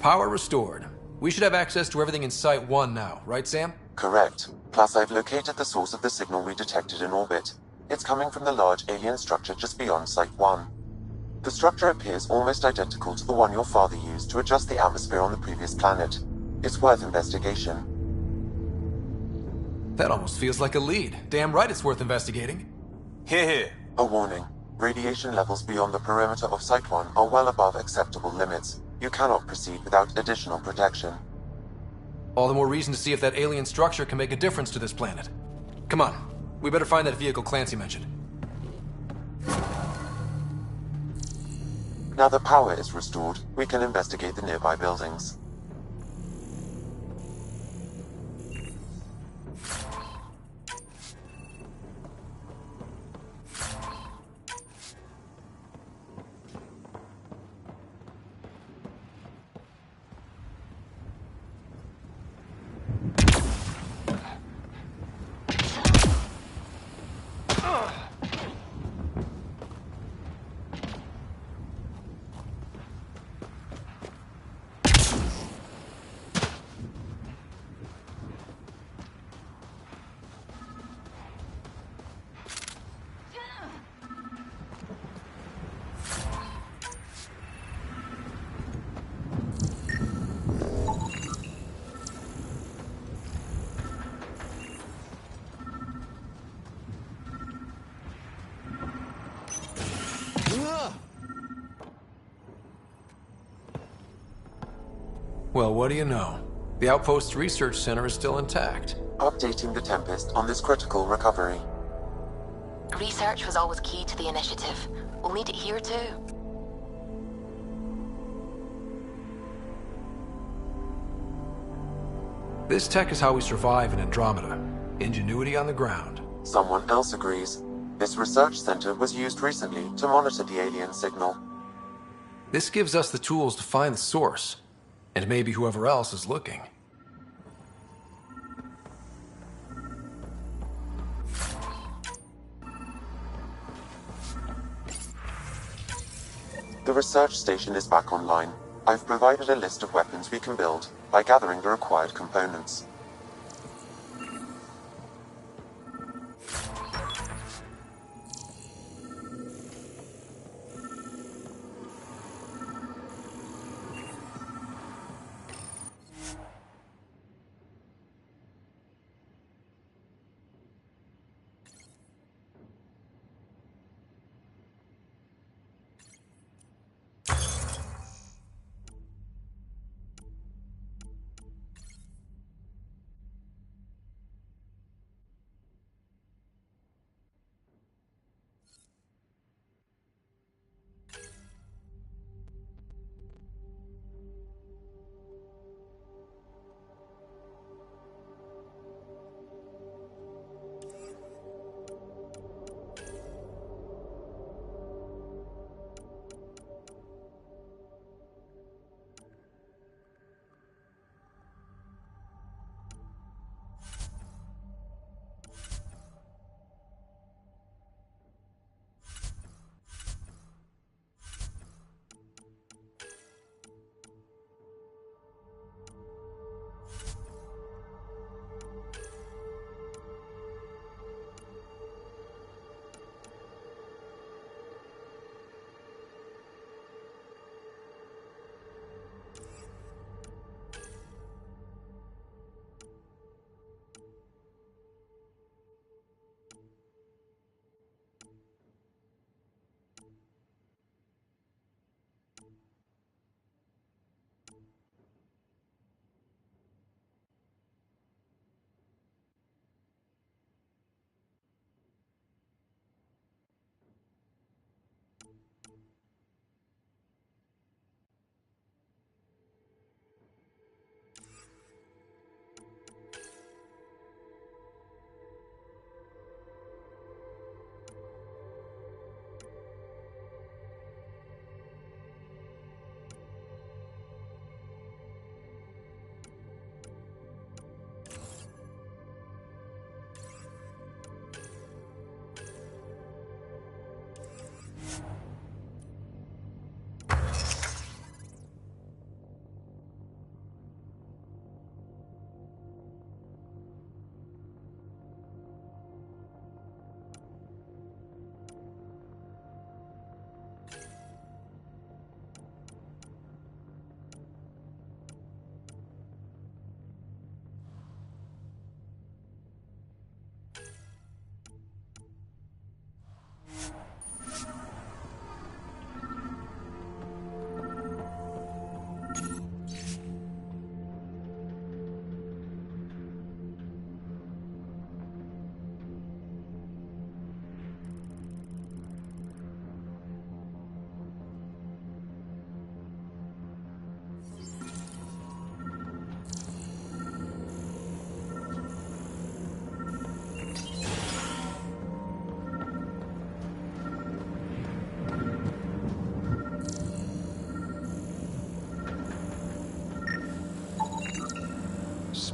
Power restored. We should have access to everything in Site 1 now, right, Sam? Correct. Plus, I've located the source of the signal we detected in orbit. It's coming from the large alien structure just beyond Site 1. The structure appears almost identical to the one your father used to adjust the atmosphere on the previous planet. It's worth investigation. That almost feels like a lead. Damn right it's worth investigating. Here. A warning. Radiation levels beyond the perimeter of Site 1 are well above acceptable limits. You cannot proceed without additional protection. All the more reason to see if that alien structure can make a difference to this planet. Come on. We better find that vehicle Clancy mentioned. Now that power is restored, we can investigate the nearby buildings. Well, what do you know? The Outpost's research center is still intact. Updating the Tempest on this critical recovery. Research was always key to the initiative. We'll need it here too. This tech is how we survive in Andromeda. Ingenuity on the ground. Someone else agrees. This research center was used recently to monitor the alien signal. This gives us the tools to find the source. And maybe whoever else is looking. The research station is back online. I've provided a list of weapons we can build by gathering the required components.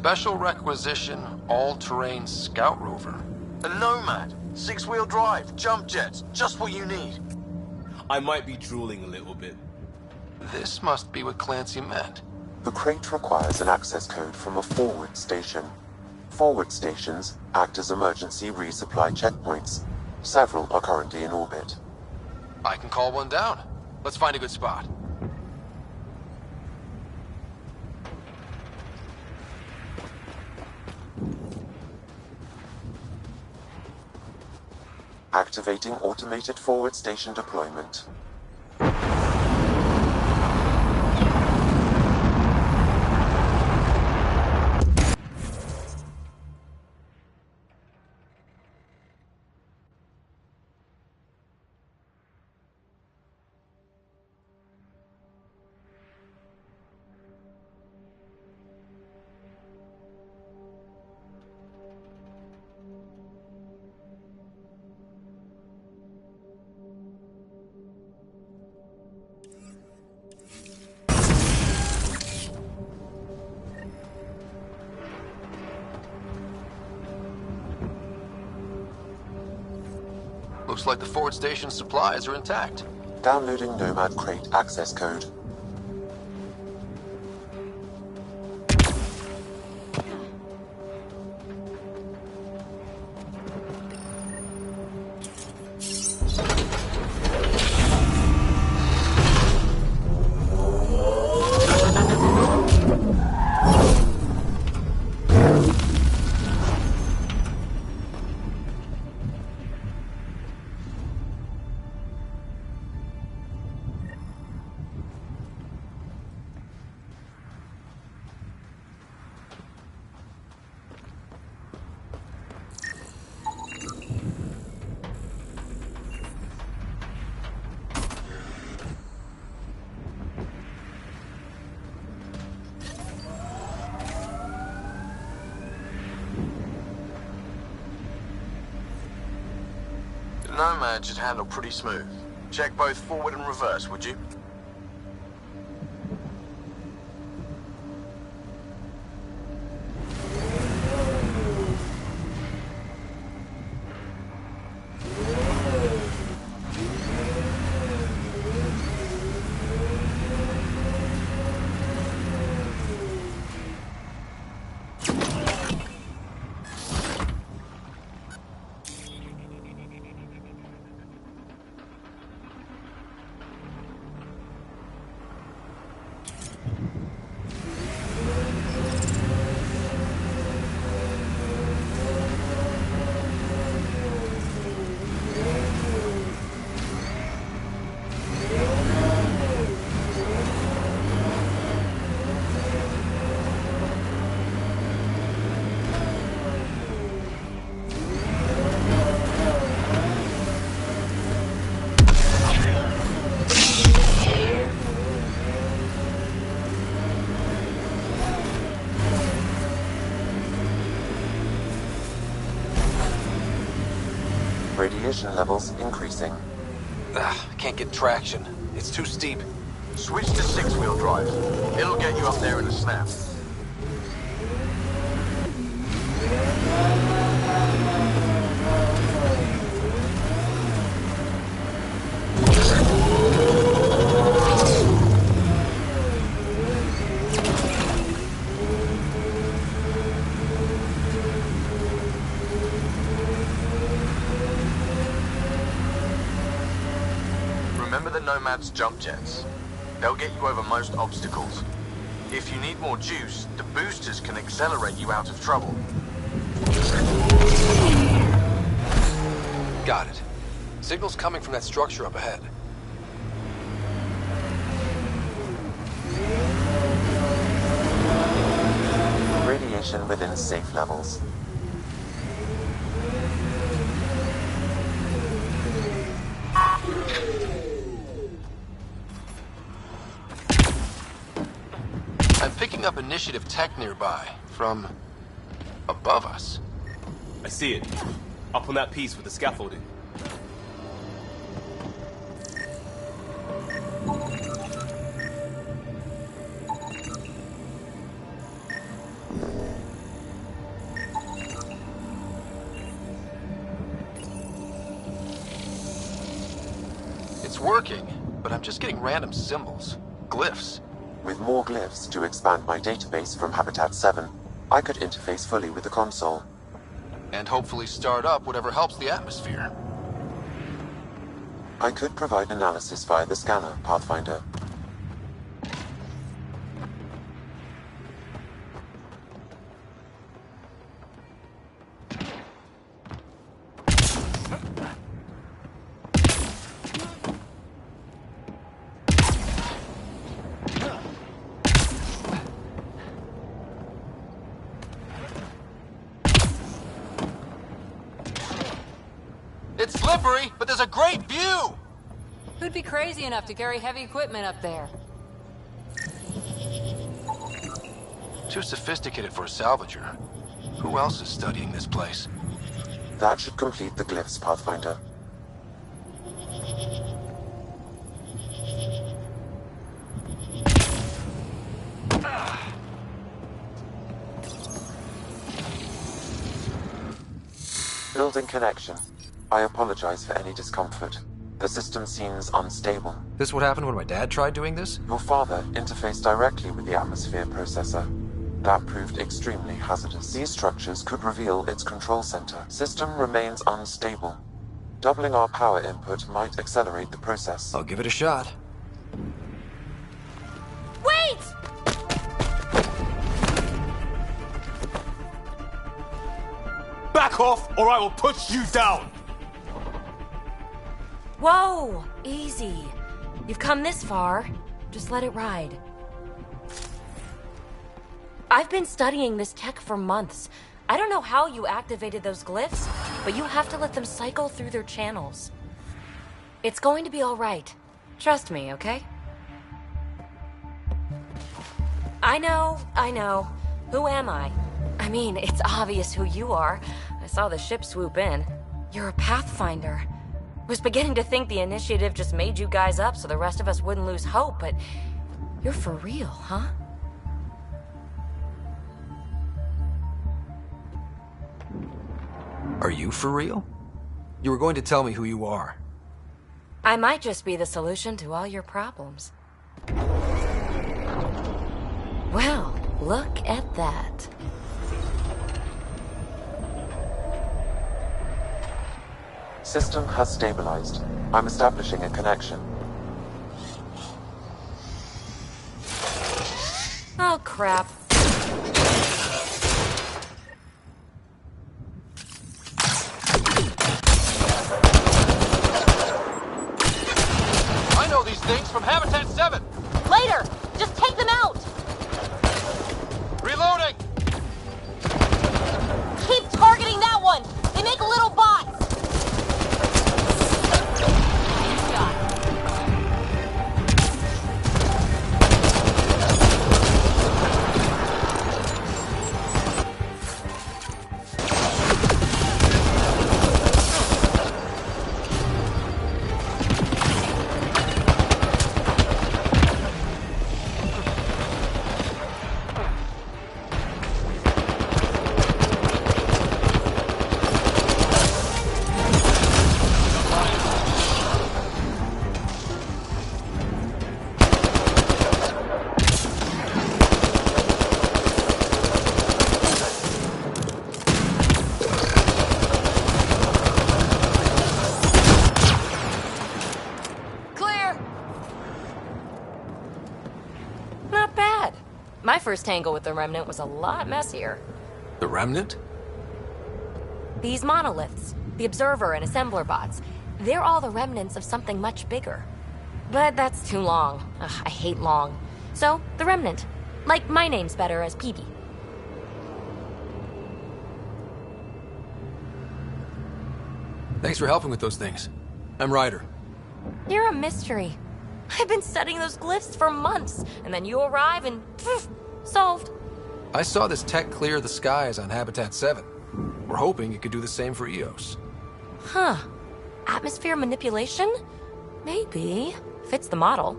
special requisition, all-terrain scout rover. A Nomad, 6-wheel drive, jump jets, just what you need. I might be drooling a little bit. This must be what Clancy meant. The crate requires an access code from a forward station. Forward stations act as emergency resupply checkpoints. Several are currently in orbit. I can call one down. Let's find a good spot. Activating automated forward station deployment. Looks like the forward station supplies are intact. Downloading Nomad crate access code. Nomad should handle pretty smooth. Check both forward and reverse, would you? Radiation levels increasing. I can't get traction. It's too steep. Switch to 6-wheel drive. It'll get you up there in a snap. Remember the Nomad's jump jets. They'll get you over most obstacles. If you need more juice, the boosters can accelerate you out of trouble. Got it. Signal's coming from that structure up ahead. Radiation within safe levels. I'm picking up initiative tech nearby, from above us. I see it. Up on that piece with the scaffolding. working, but I'm just getting random symbols. Glyphs. With more glyphs to expand my database from Habitat 7, I could interface fully with the console. And hopefully start up whatever helps the atmosphere. I could provide analysis via the scanner, Pathfinder. It's slippery, but there's a great view! Who'd be crazy enough to carry heavy equipment up there? Too sophisticated for a salvager. Who else is studying this place? That should complete the glyphs, Pathfinder. Building connection. I apologize for any discomfort. The system seems unstable. This what happened when my dad tried doing this? Your father interfaced directly with the atmosphere processor. That proved extremely hazardous. These structures could reveal its control center. System remains unstable. Doubling our power input might accelerate the process. I'll give it a shot. Wait! Back off, or I will push you down! Whoa! Easy. You've come this far. Just let it ride. I've been studying this tech for months. I don't know how you activated those glyphs, but you have to let them cycle through their channels. It's going to be all right. Trust me, okay? I know. Who am I? I mean, it's obvious who you are. I saw the ship swoop in. You're a Pathfinder. Was beginning to think the initiative just made you guys up so the rest of us wouldn't lose hope, but you're for real, huh? Are you for real? You were going to tell me who you are. I might just be the solution to all your problems. Well, look at that. System has stabilized. I'm establishing a connection. Oh, crap. I know these things from Habitat 7! Later! Just take them out! Reloading! Keep targeting that one! They make little bots! My first tangle with the Remnant was a lot messier. The Remnant? These monoliths, the Observer and Assembler bots, they're all the remnants of something much bigger. But that's too long. Ugh, I hate long. So, the Remnant. Like, my name's better as Peebee. Thanks for helping with those things. I'm Ryder. You're a mystery. I've been studying those glyphs for months, and then you arrive and poof, solved. I saw this tech clear the skies on Habitat 7. We're hoping it could do the same for EOS. Huh. Atmosphere manipulation? Maybe. Fits the model.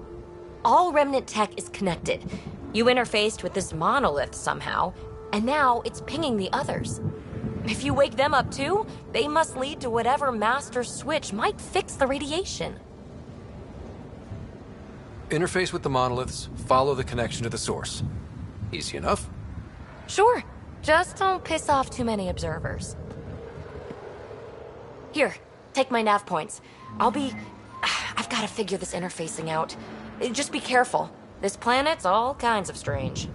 All Remnant tech is connected. You interfaced with this monolith somehow, and now it's pinging the others. If you wake them up too, they must lead to whatever master switch might fix the radiation. interface with the monoliths, follow the connection to the source. Easy enough. Sure. Just don't piss off too many observers. Here, take my nav points. I've got to figure this interfacing out. Just be careful. This planet's all kinds of strange.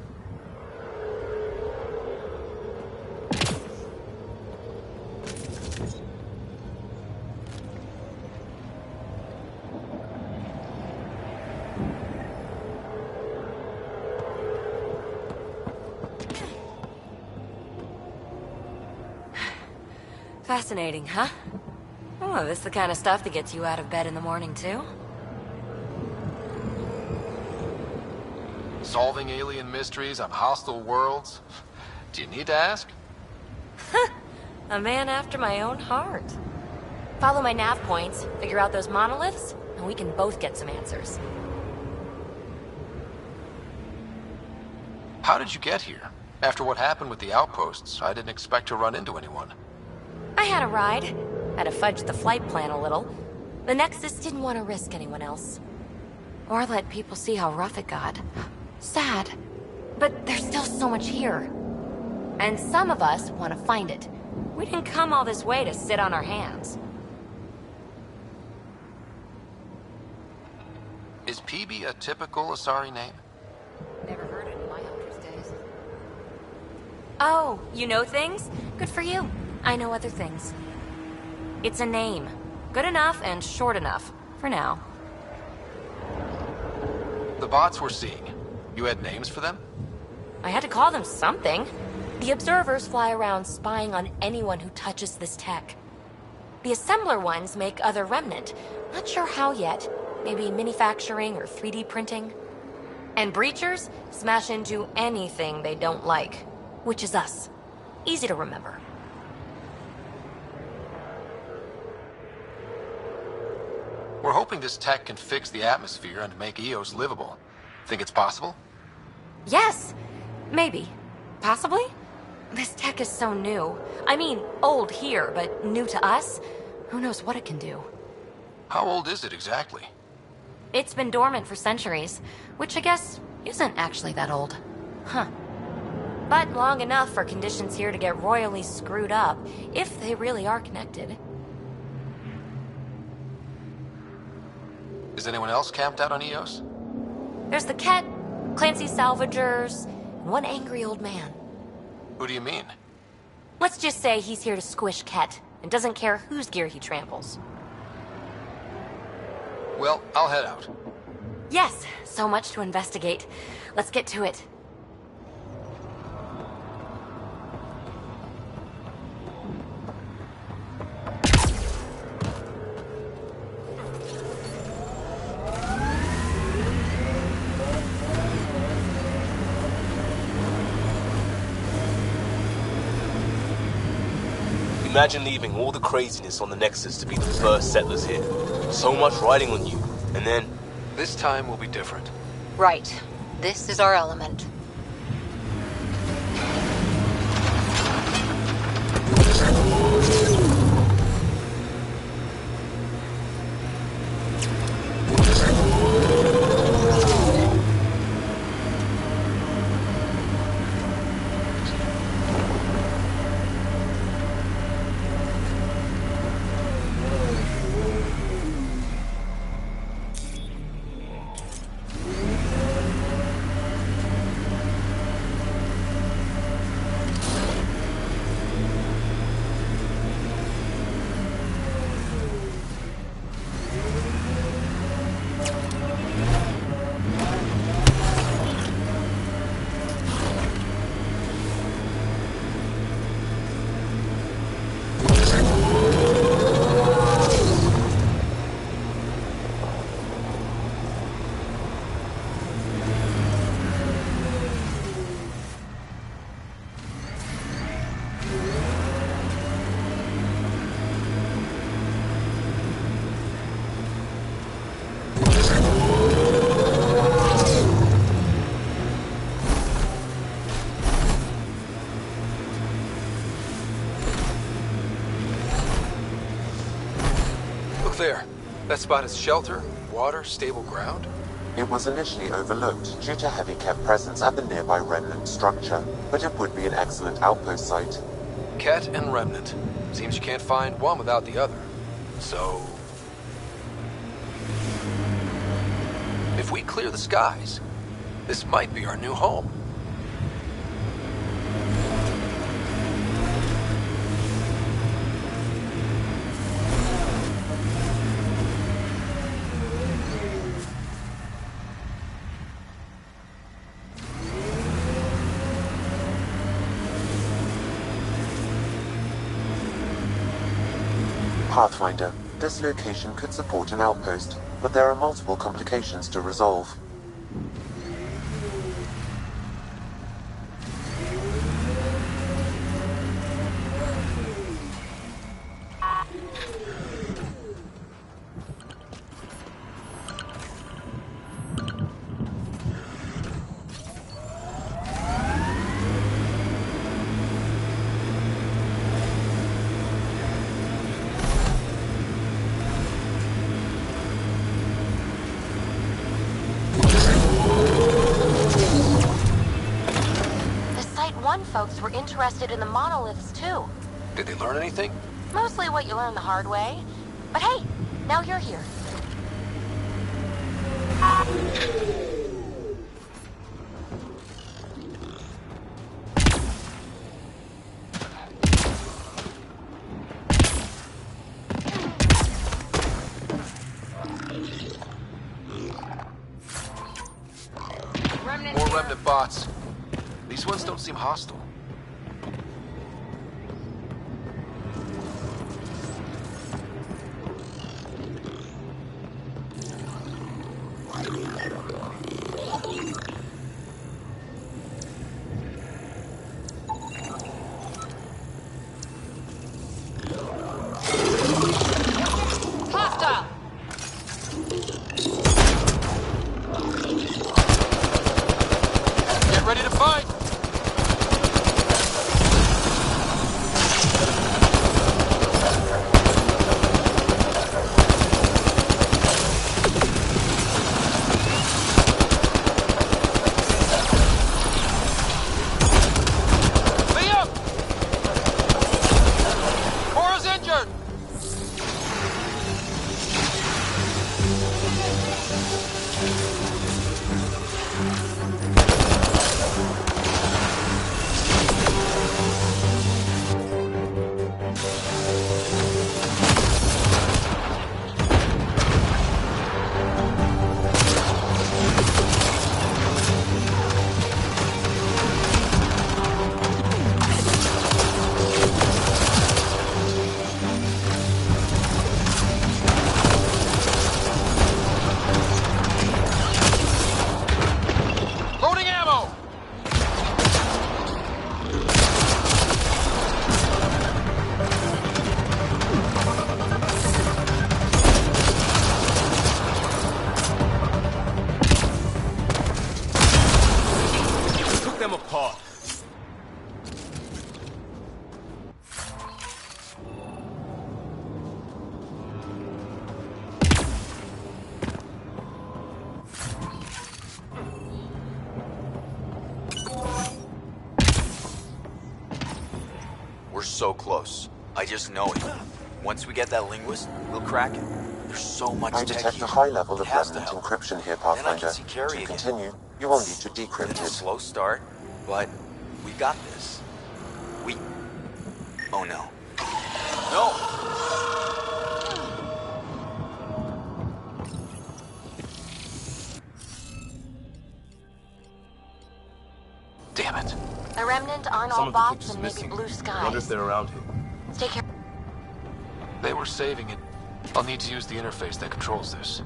Fascinating, huh? Oh, this is the kind of stuff that gets you out of bed in the morning, too? Solving alien mysteries on hostile worlds? Do you need to ask? A man after my own heart. Follow my nav points, figure out those monoliths, and we can both get some answers. How did you get here? After what happened with the outposts, I didn't expect to run into anyone. I had a ride. Had to fudge the flight plan a little. The Nexus didn't want to risk anyone else. Or let people see how rough it got. Sad. But there's still so much here. And some of us want to find it. We didn't come all this way to sit on our hands. Is PB a typical Asari name? Never heard it in my hunter's days. Oh, you know things? Good for you. I know other things. It's a name. Good enough and short enough. For now. The bots we're seeing. You had names for them? I had to call them something. The observers fly around spying on anyone who touches this tech. The assembler ones make other remnant. Not sure how yet. Maybe manufacturing or 3D printing. And breachers smash into anything they don't like. Which is us. Easy to remember. We're hoping this tech can fix the atmosphere and make Eos livable. Think it's possible? Yes. Maybe. Possibly? This tech is so new. I mean, old here, but new to us? Who knows what it can do? How old is it exactly? It's been dormant for centuries, which I guess isn't actually that old. Huh. But long enough for conditions here to get royally screwed up, if they really are connected. Is anyone else camped out on Eos? There's the Ket, Clancy salvagers, and one angry old man. Who do you mean? Let's just say he's here to squish Ket, and doesn't care whose gear he tramples. Well, I'll head out. Yes, so much to investigate. Let's get to it. Imagine leaving all the craziness on the Nexus to be the first settlers here. So much riding on you, and then... This time will be different. Right. This is our element. There. That spot is shelter, water, stable ground. It was initially overlooked due to heavy Kev presence at the nearby Remnant structure, but it would be an excellent outpost site. Ket and Remnant. Seems you can't find one without the other. So... if we clear the skies, this might be our new home. Pathfinder, this location could support an outpost, but there are multiple complications to resolve. Folks were interested in the monoliths, too. Did they learn anything? Mostly what you learn the hard way. But hey, now you're here. More Remnant bots. These ones don't seem hostile. Hostile! Get ready to fight! We're so close. I just know it. Once we get that linguist, we'll crack it. There's so much I tech detect here. a high level It of has to remnant help. encryption here, Then I Pathfinder. can see Carrie To again. continue, you will need to decrypt It's a it. slow start, but we got this. We... Oh no. No! Damn it. The Remnant aren't Some all of the bots pictures and make missing. blue I skies. wonder if they're around here. Take care. They were saving it. I'll need to use the interface that controls this.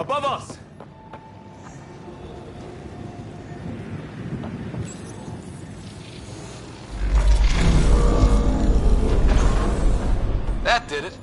Above us! That did it.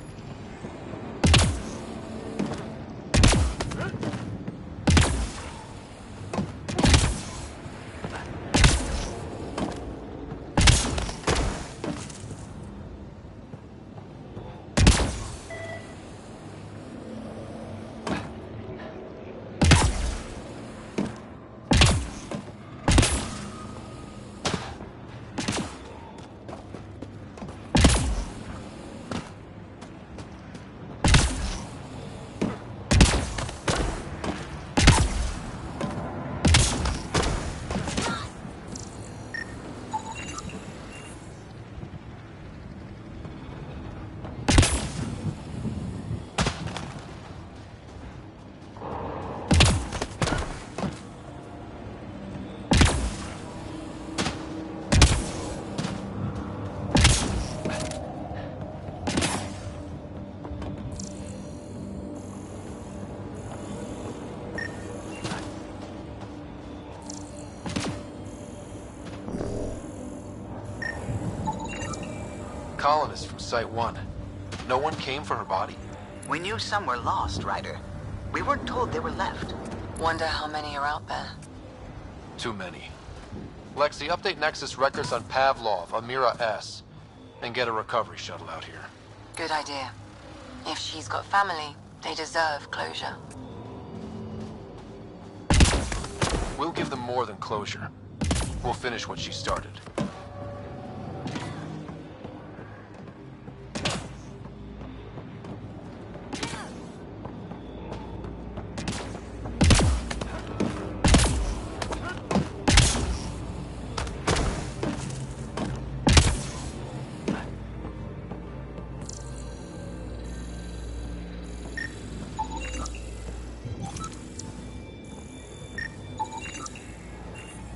Colonists from Site 1. No one came for her body? We knew some were lost, Ryder. We weren't told they were left. Wonder how many are out there. Too many. Lexi, update Nexus records on Pavlov, Amira S. And get a recovery shuttle out here. Good idea. If she's got family, they deserve closure. We'll give them more than closure. We'll finish what she started.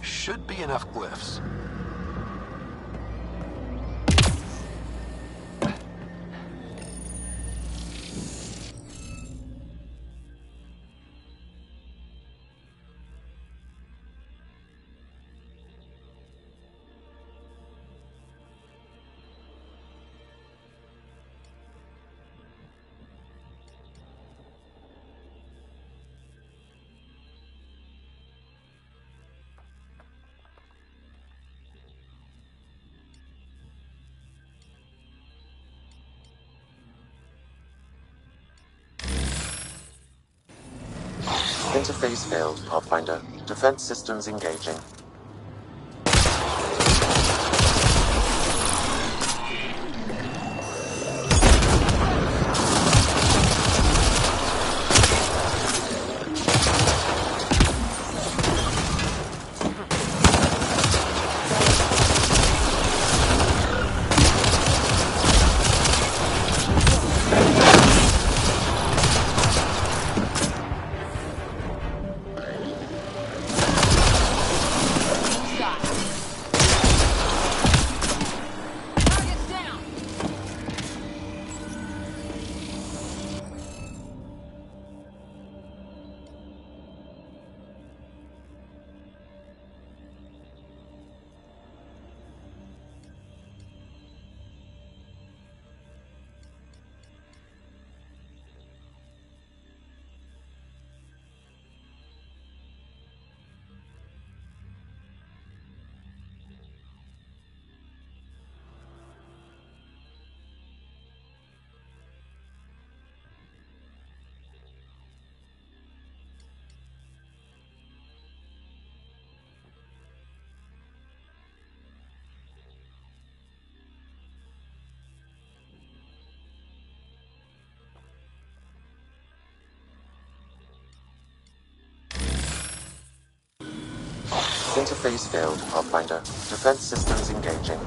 Should be enough glyphs. Interface failed, Pathfinder. Defense systems engaging. Interface failed, Pathfinder. Defense systems engaging.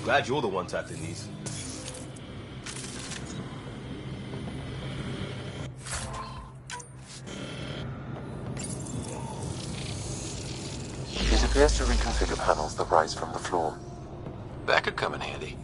Glad you're the one tackling these. It appears to reconfigure panels that rise from the floor. That could come in handy.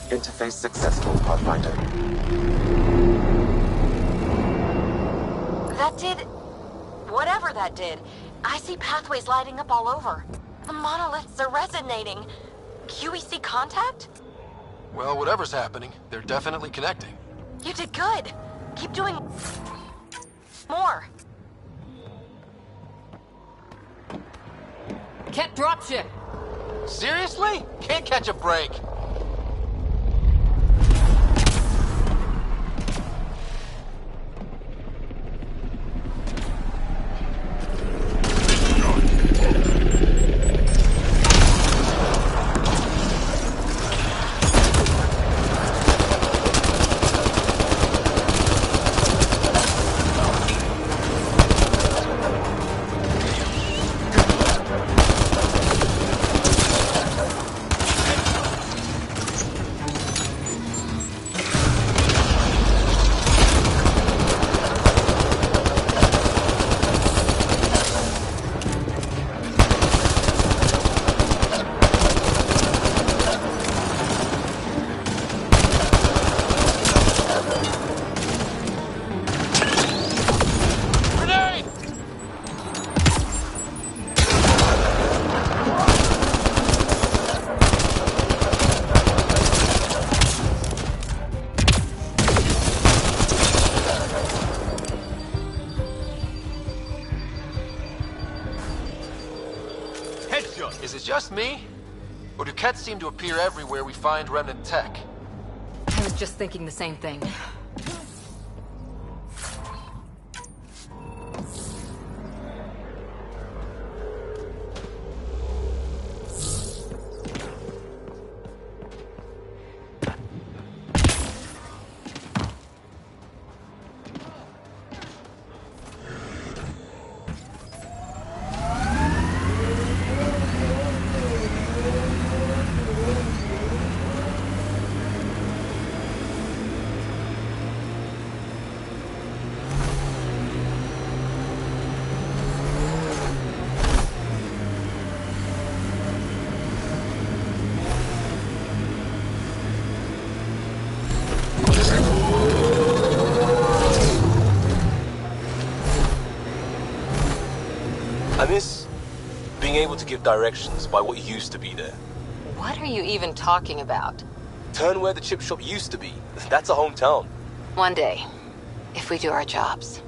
Interface successful, Pathfinder. That did... whatever that did. I see pathways lighting up all over. The monoliths are resonating. QEC contact? Well, whatever's happening, they're definitely connecting. You did good. Keep doing... more. Can't dropship. Seriously? Can't catch a break. Is it just me? Or do Kets seem to appear everywhere we find remnant tech? I was just thinking the same thing. being able to give directions by what used to be there. What are you even talking about? Turn where the chip shop used to be. That's a hometown. One day, if we do our jobs.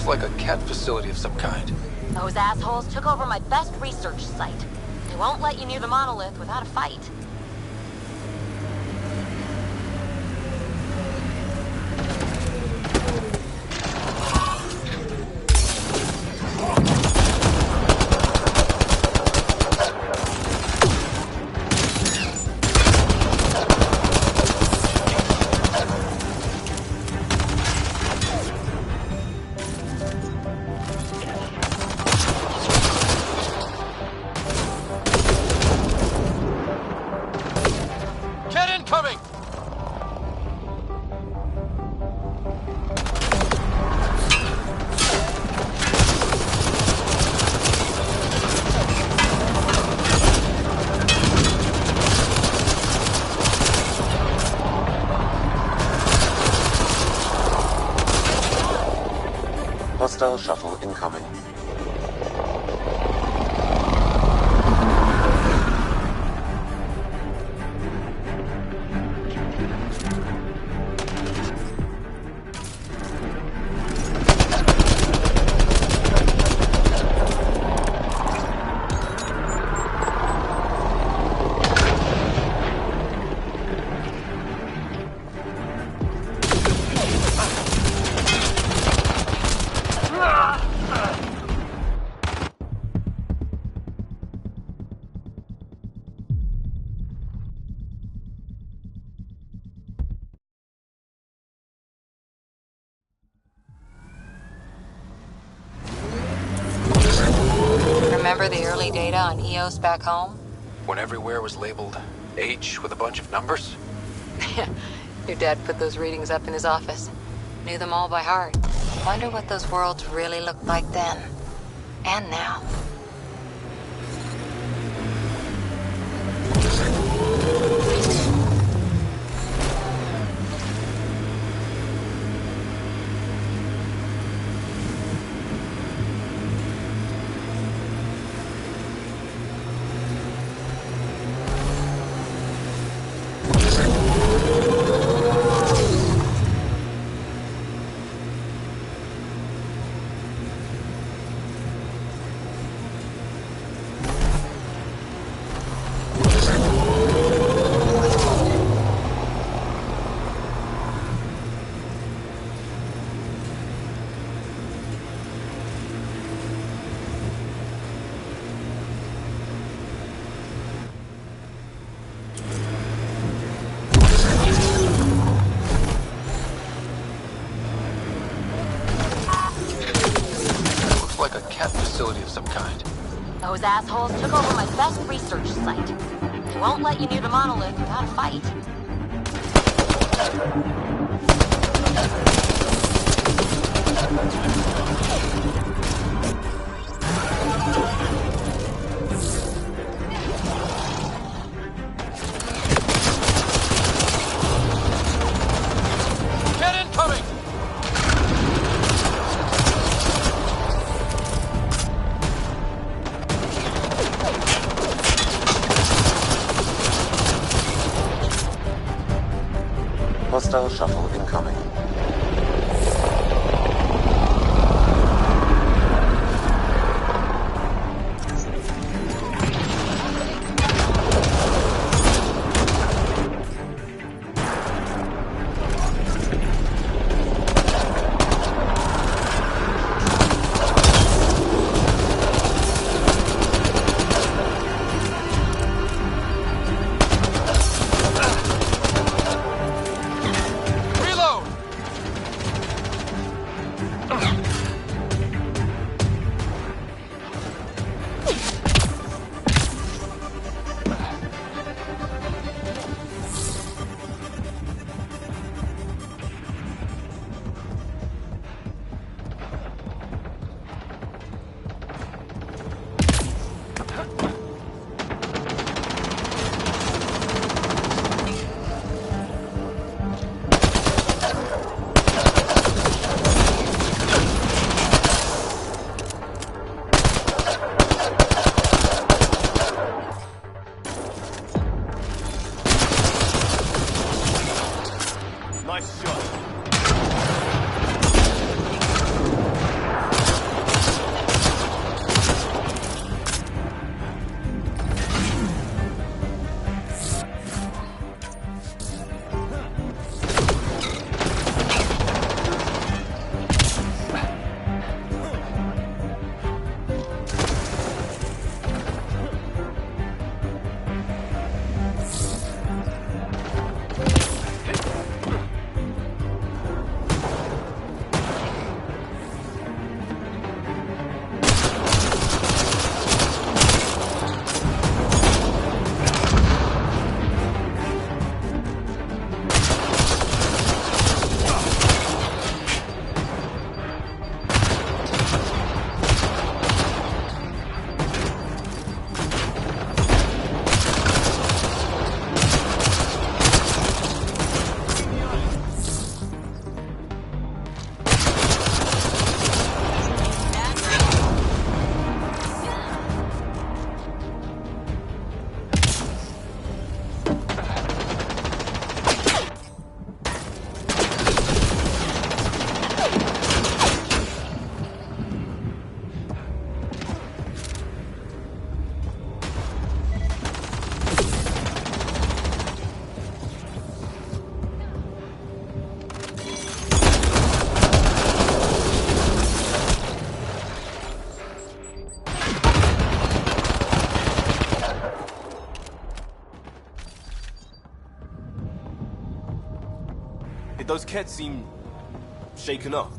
Like a cat facility of some kind. Those assholes took over my best research site. They won't let you near the monolith without a fight. Hostile shuttle incoming. Remember the early data on EOS back home? When everywhere was labeled H with a bunch of numbers? Your dad put those readings up in his office. Knew them all by heart. Wonder what those worlds really looked like then. And now. Like a cat facility of some kind. Those assholes took over my best research site. They won't let you near the monolith without a fight. Get incoming! Hostile shuttle incoming. eyes shut. Those cats seem shaken up.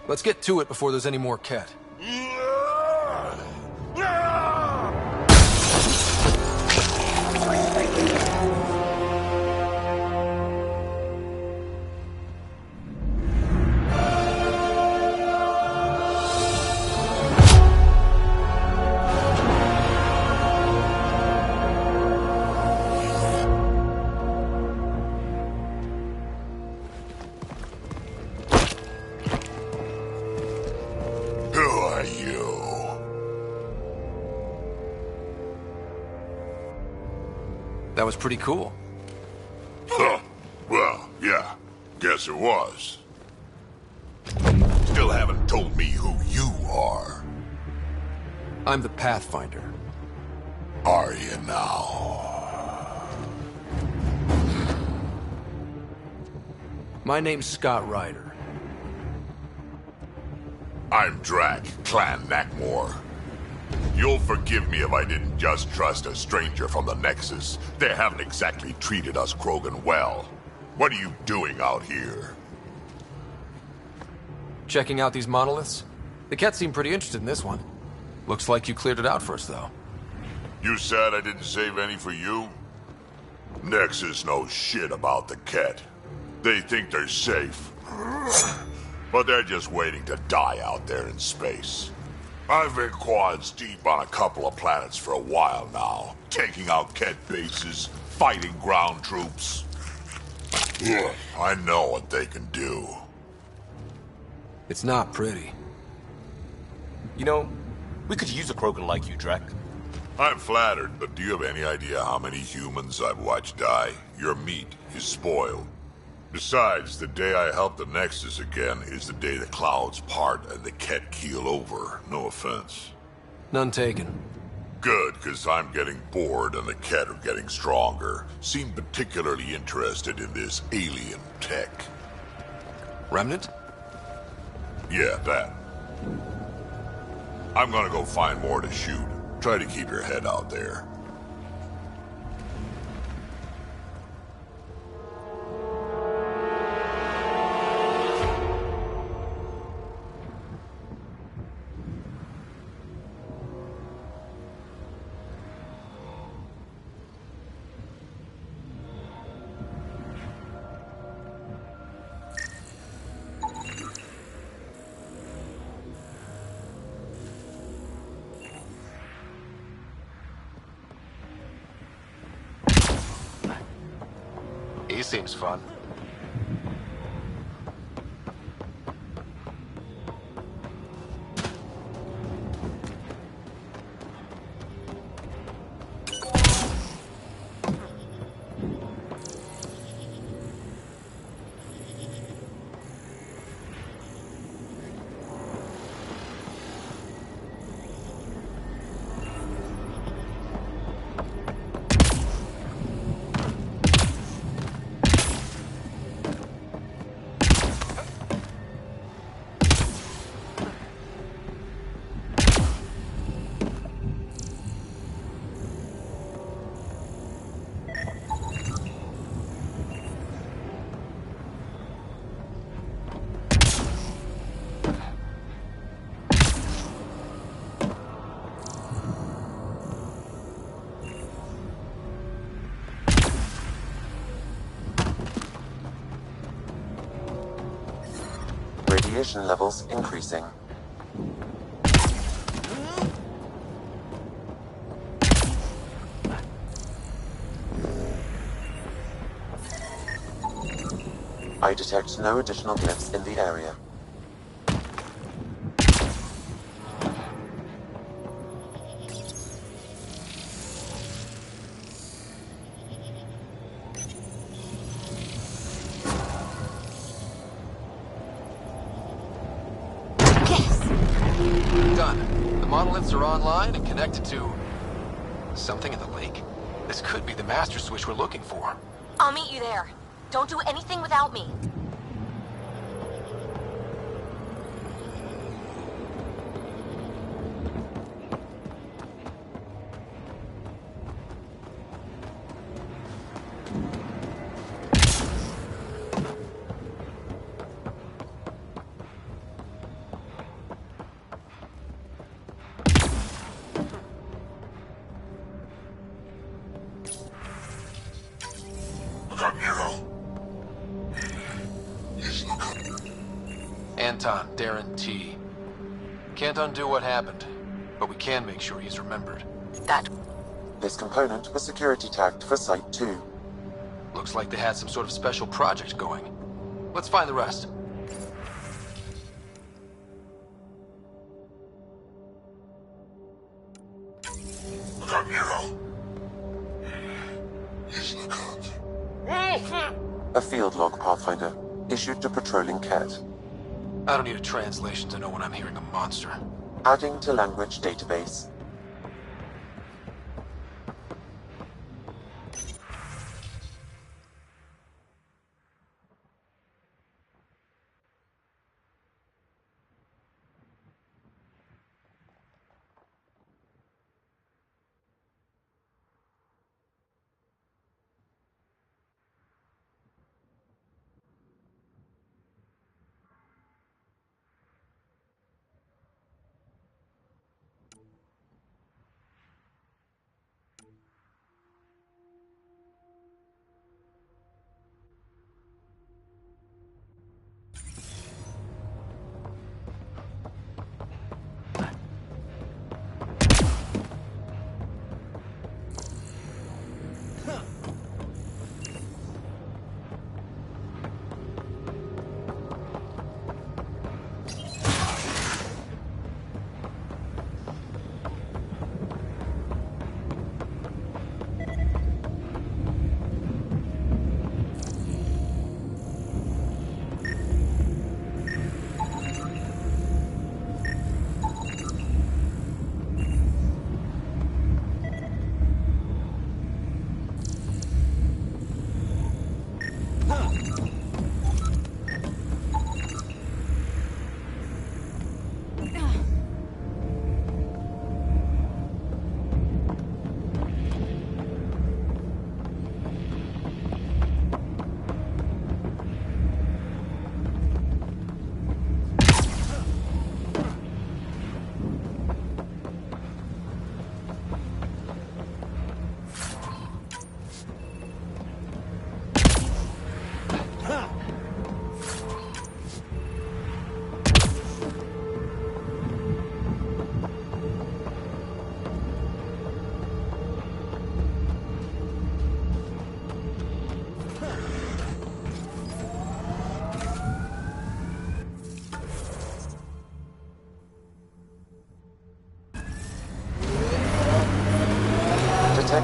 Let's get to it before there's any more Ket. That was pretty cool. Huh. Well, yeah. Guess it was. Still haven't told me who you are. I'm the Pathfinder. Are you now? My name's Scott Ryder. I'm Drac, Clan Nakmor. You'll forgive me if I didn't just trust a stranger from the Nexus. They haven't exactly treated us Krogan well. What are you doing out here? Checking out these monoliths? The Ket seem pretty interested in this one. Looks like you cleared it out for us, though. You said I didn't save any for you? Nexus knows shit about the Ket. They think they're safe. But they're just waiting to die out there in space. I've been quads deep on a couple of planets for a while now, taking out Ket bases, fighting ground troops. I know what they can do. It's not pretty. You know, we could use a Krogan like you, Drac. I'm flattered, but do you have any idea how many humans I've watched die? Your meat is spoiled. Besides, the day I help the Nexus again is the day the clouds part and the Ket keel over. No offense. None taken. Good, because I'm getting bored and the Ket are getting stronger. Seem particularly interested in this alien tech. Remnant? Yeah, that. I'm gonna go find more to shoot. Try to keep your head out there. seems fun. Radiation levels increasing. I detect no additional glyphs in the area. Done. The monoliths are online and connected to something in the lake. This could be the master switch we're looking for. I'll meet you there. Don't do anything without me. Anton, Darren T. Can't undo what happened, but we can make sure he's remembered. This component was security tagged for Site 2. Looks like they had some sort of special project going. Let's find the rest. A field log, Pathfinder, issued to patrolling Ket. I don't need a translation to know when I'm hearing a monster. Adding to language database.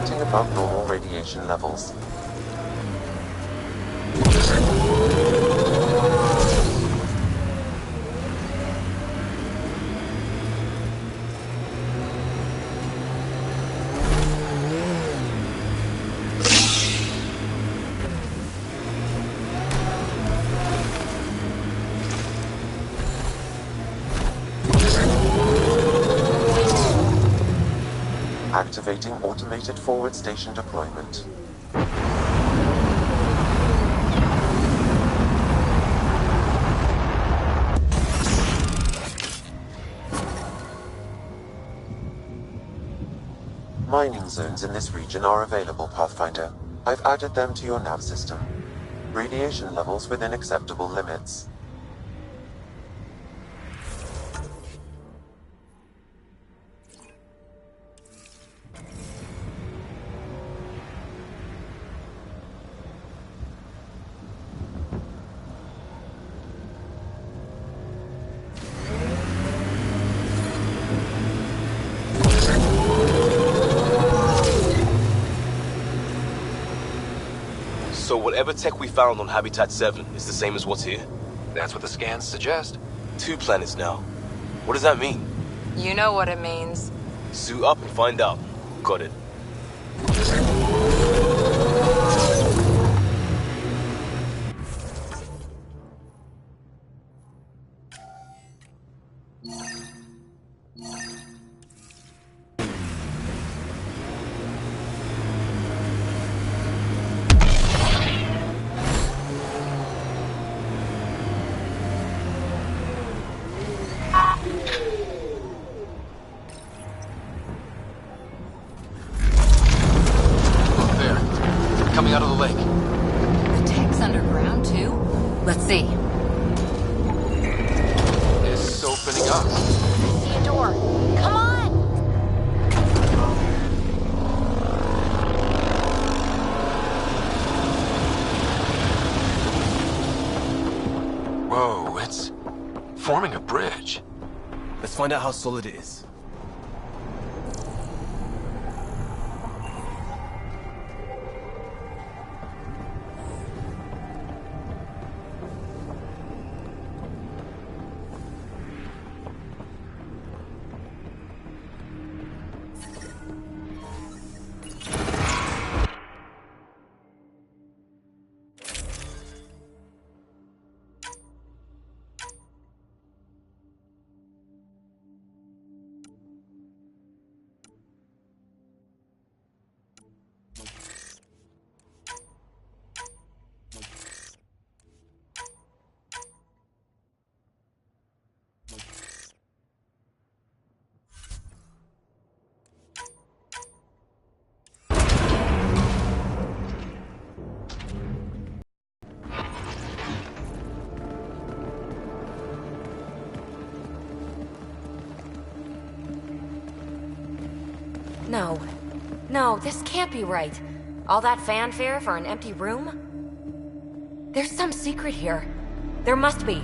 detecting above normal radiation levels. Activating automated forward station deployment. Mining zones in this region are available, Pathfinder. I've added them to your nav system. Radiation levels within acceptable limits. So whatever tech we found on Habitat 7 is the same as what's here? That's what the scans suggest. 2 planets now. What does that mean? You know what it means. Suit up and find out. Got it. Coming out of the lake. The tech's underground, too? Let's see. It's opening up. I see a door. Come on! Whoa, it's forming a bridge. Let's find out how solid it is. No. No, this can't be right. All that fanfare for an empty room? There's some secret here. There must be.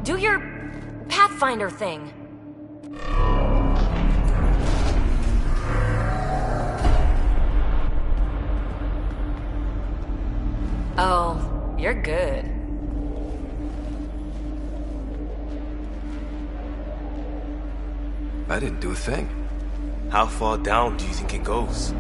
Do your Pathfinder thing. Oh, you're good. I didn't do a thing. How far down do you think it goes?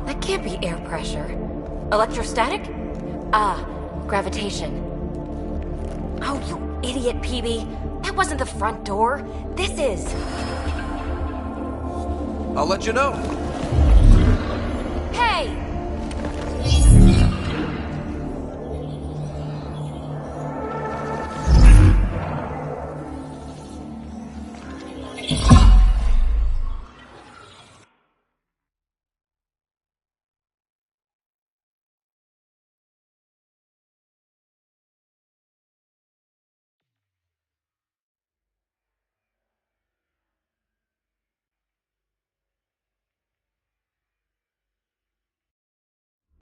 That can't be air pressure. Electrostatic? Ah, gravitation. Oh, you idiot, PB. That wasn't the front door. This is. I'll let you know. Hey!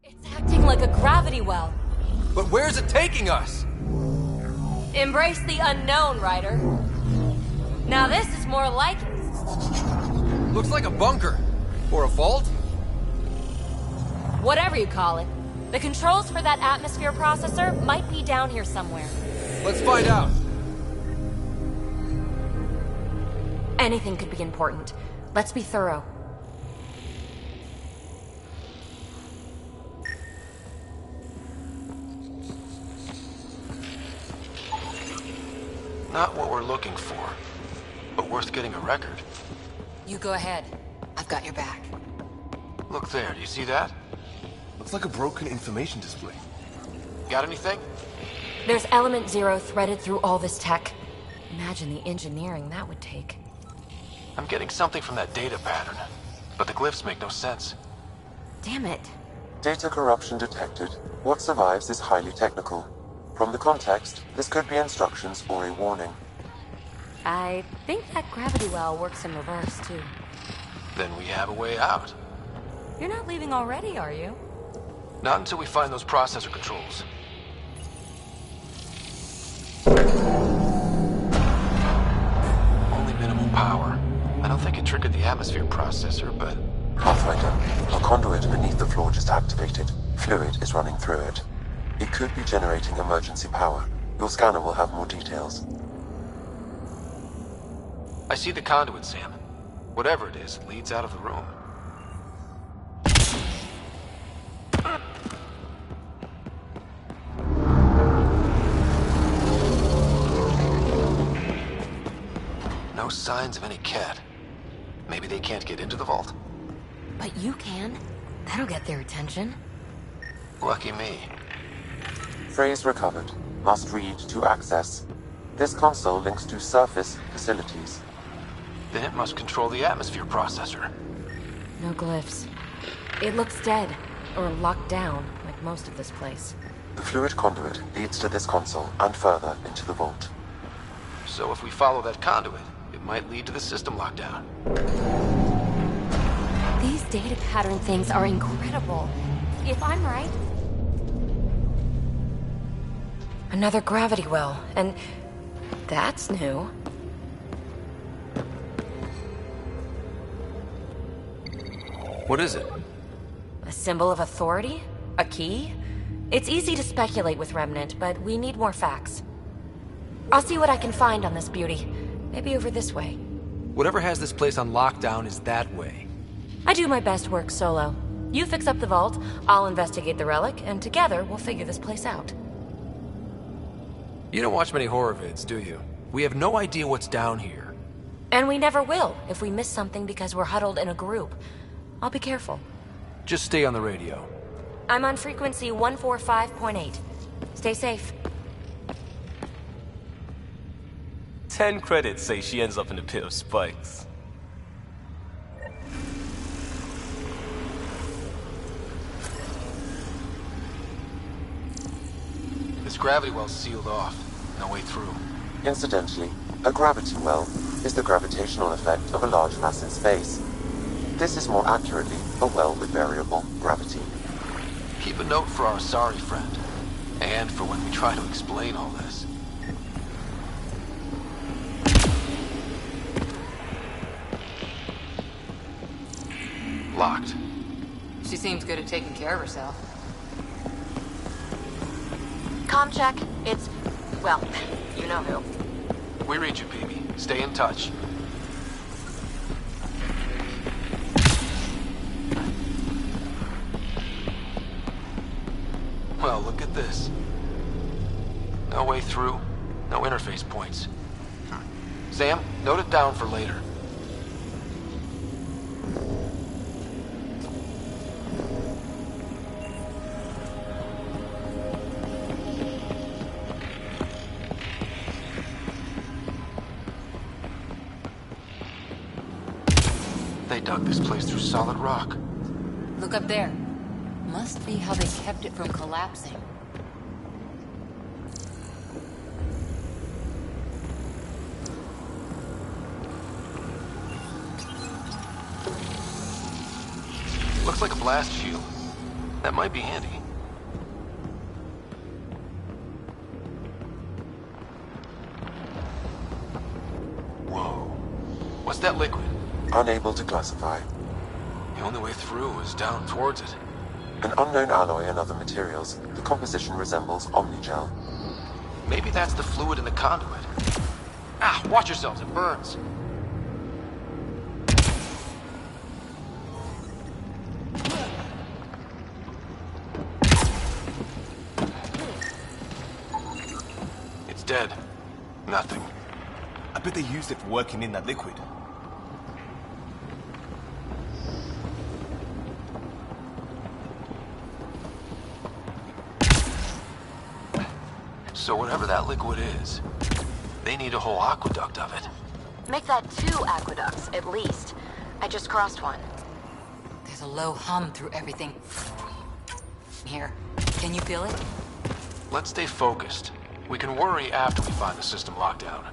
It's acting like a gravity well. But where's it taking us? Embrace the unknown, Ryder. Now this is more like it. Looks like a bunker. Or a vault? Whatever you call it. The controls for that atmosphere processor might be down here somewhere. Let's find out. Anything could be important. Let's be thorough. Not what we're looking for, but worth getting a record. You go ahead. I've got your back. Look there, do you see that? Looks like a broken information display. Got anything? There's Element Zero threaded through all this tech. Imagine the engineering that would take. I'm getting something from that data pattern, but the glyphs make no sense. Damn it. Data corruption detected. What survives is highly technical. From the context, this could be instructions or a warning. I think that gravity well works in reverse, too. Then we have a way out. You're not leaving already, are you? Not until we find those processor controls. Only minimal power. I don't think it triggered the atmosphere processor, but... Pathfinder, a conduit beneath the floor just activated. Fluid is running through it. It could be generating emergency power. Your scanner will have more details. I see the conduit, Sam. Whatever it is, it leads out of the room. No signs of any cat. Maybe they can't get into the vault? But you can. That'll get their attention. Lucky me. Phrase recovered. Must read to access. This console links to surface facilities. Then it must control the atmosphere processor. No glyphs. It looks dead, or locked down, like most of this place. The fluid conduit leads to this console and further into the vault. So if we follow that conduit, it might lead to the system lockdown. These data pattern things are incredible. If I'm right... Another gravity well, and that's new. What is it? A symbol of authority? A key? It's easy to speculate with Remnant, but we need more facts. I'll see what I can find on this beauty. Maybe over this way. Whatever has this place on lockdown is that way. I do my best work solo. You fix up the vault, I'll investigate the relic, and together we'll figure this place out. You don't watch many horror vids, do you? We have no idea what's down here. And we never will if we miss something because we're huddled in a group. I'll be careful. Just stay on the radio. I'm on frequency 145.8. Stay safe. 10 credits say she ends up in a pit of spikes. This gravity well's sealed off. No way through. Incidentally, a gravity well is the gravitational effect of a large mass in space. This is more accurately a well with variable gravity. Keep a note for our sorry friend. And for when we try to explain all this. Locked. She seems good at taking care of herself. Comm check. It's... well, you know who. We read you, baby. Stay in touch. Well, look at this. No way through. No interface points. Sam, note it down for later. They dug this place through solid rock. Look up there. Must be how they kept it from collapsing. Looks like a blast shield. That might be handy. that liquid? Unable to classify. The only way through is down towards it. An unknown alloy and other materials. The composition resembles omnigel. Maybe that's the fluid in the conduit. Ah, watch yourselves, it burns. It's dead. Nothing. I bet they used it for working in that liquid. So whatever that liquid is, they need a whole aqueduct of it. Make that 2 aqueducts, at least. I just crossed one. There's a low hum through everything. Here. Can you feel it? Let's stay focused. We can worry after we find the system locked down.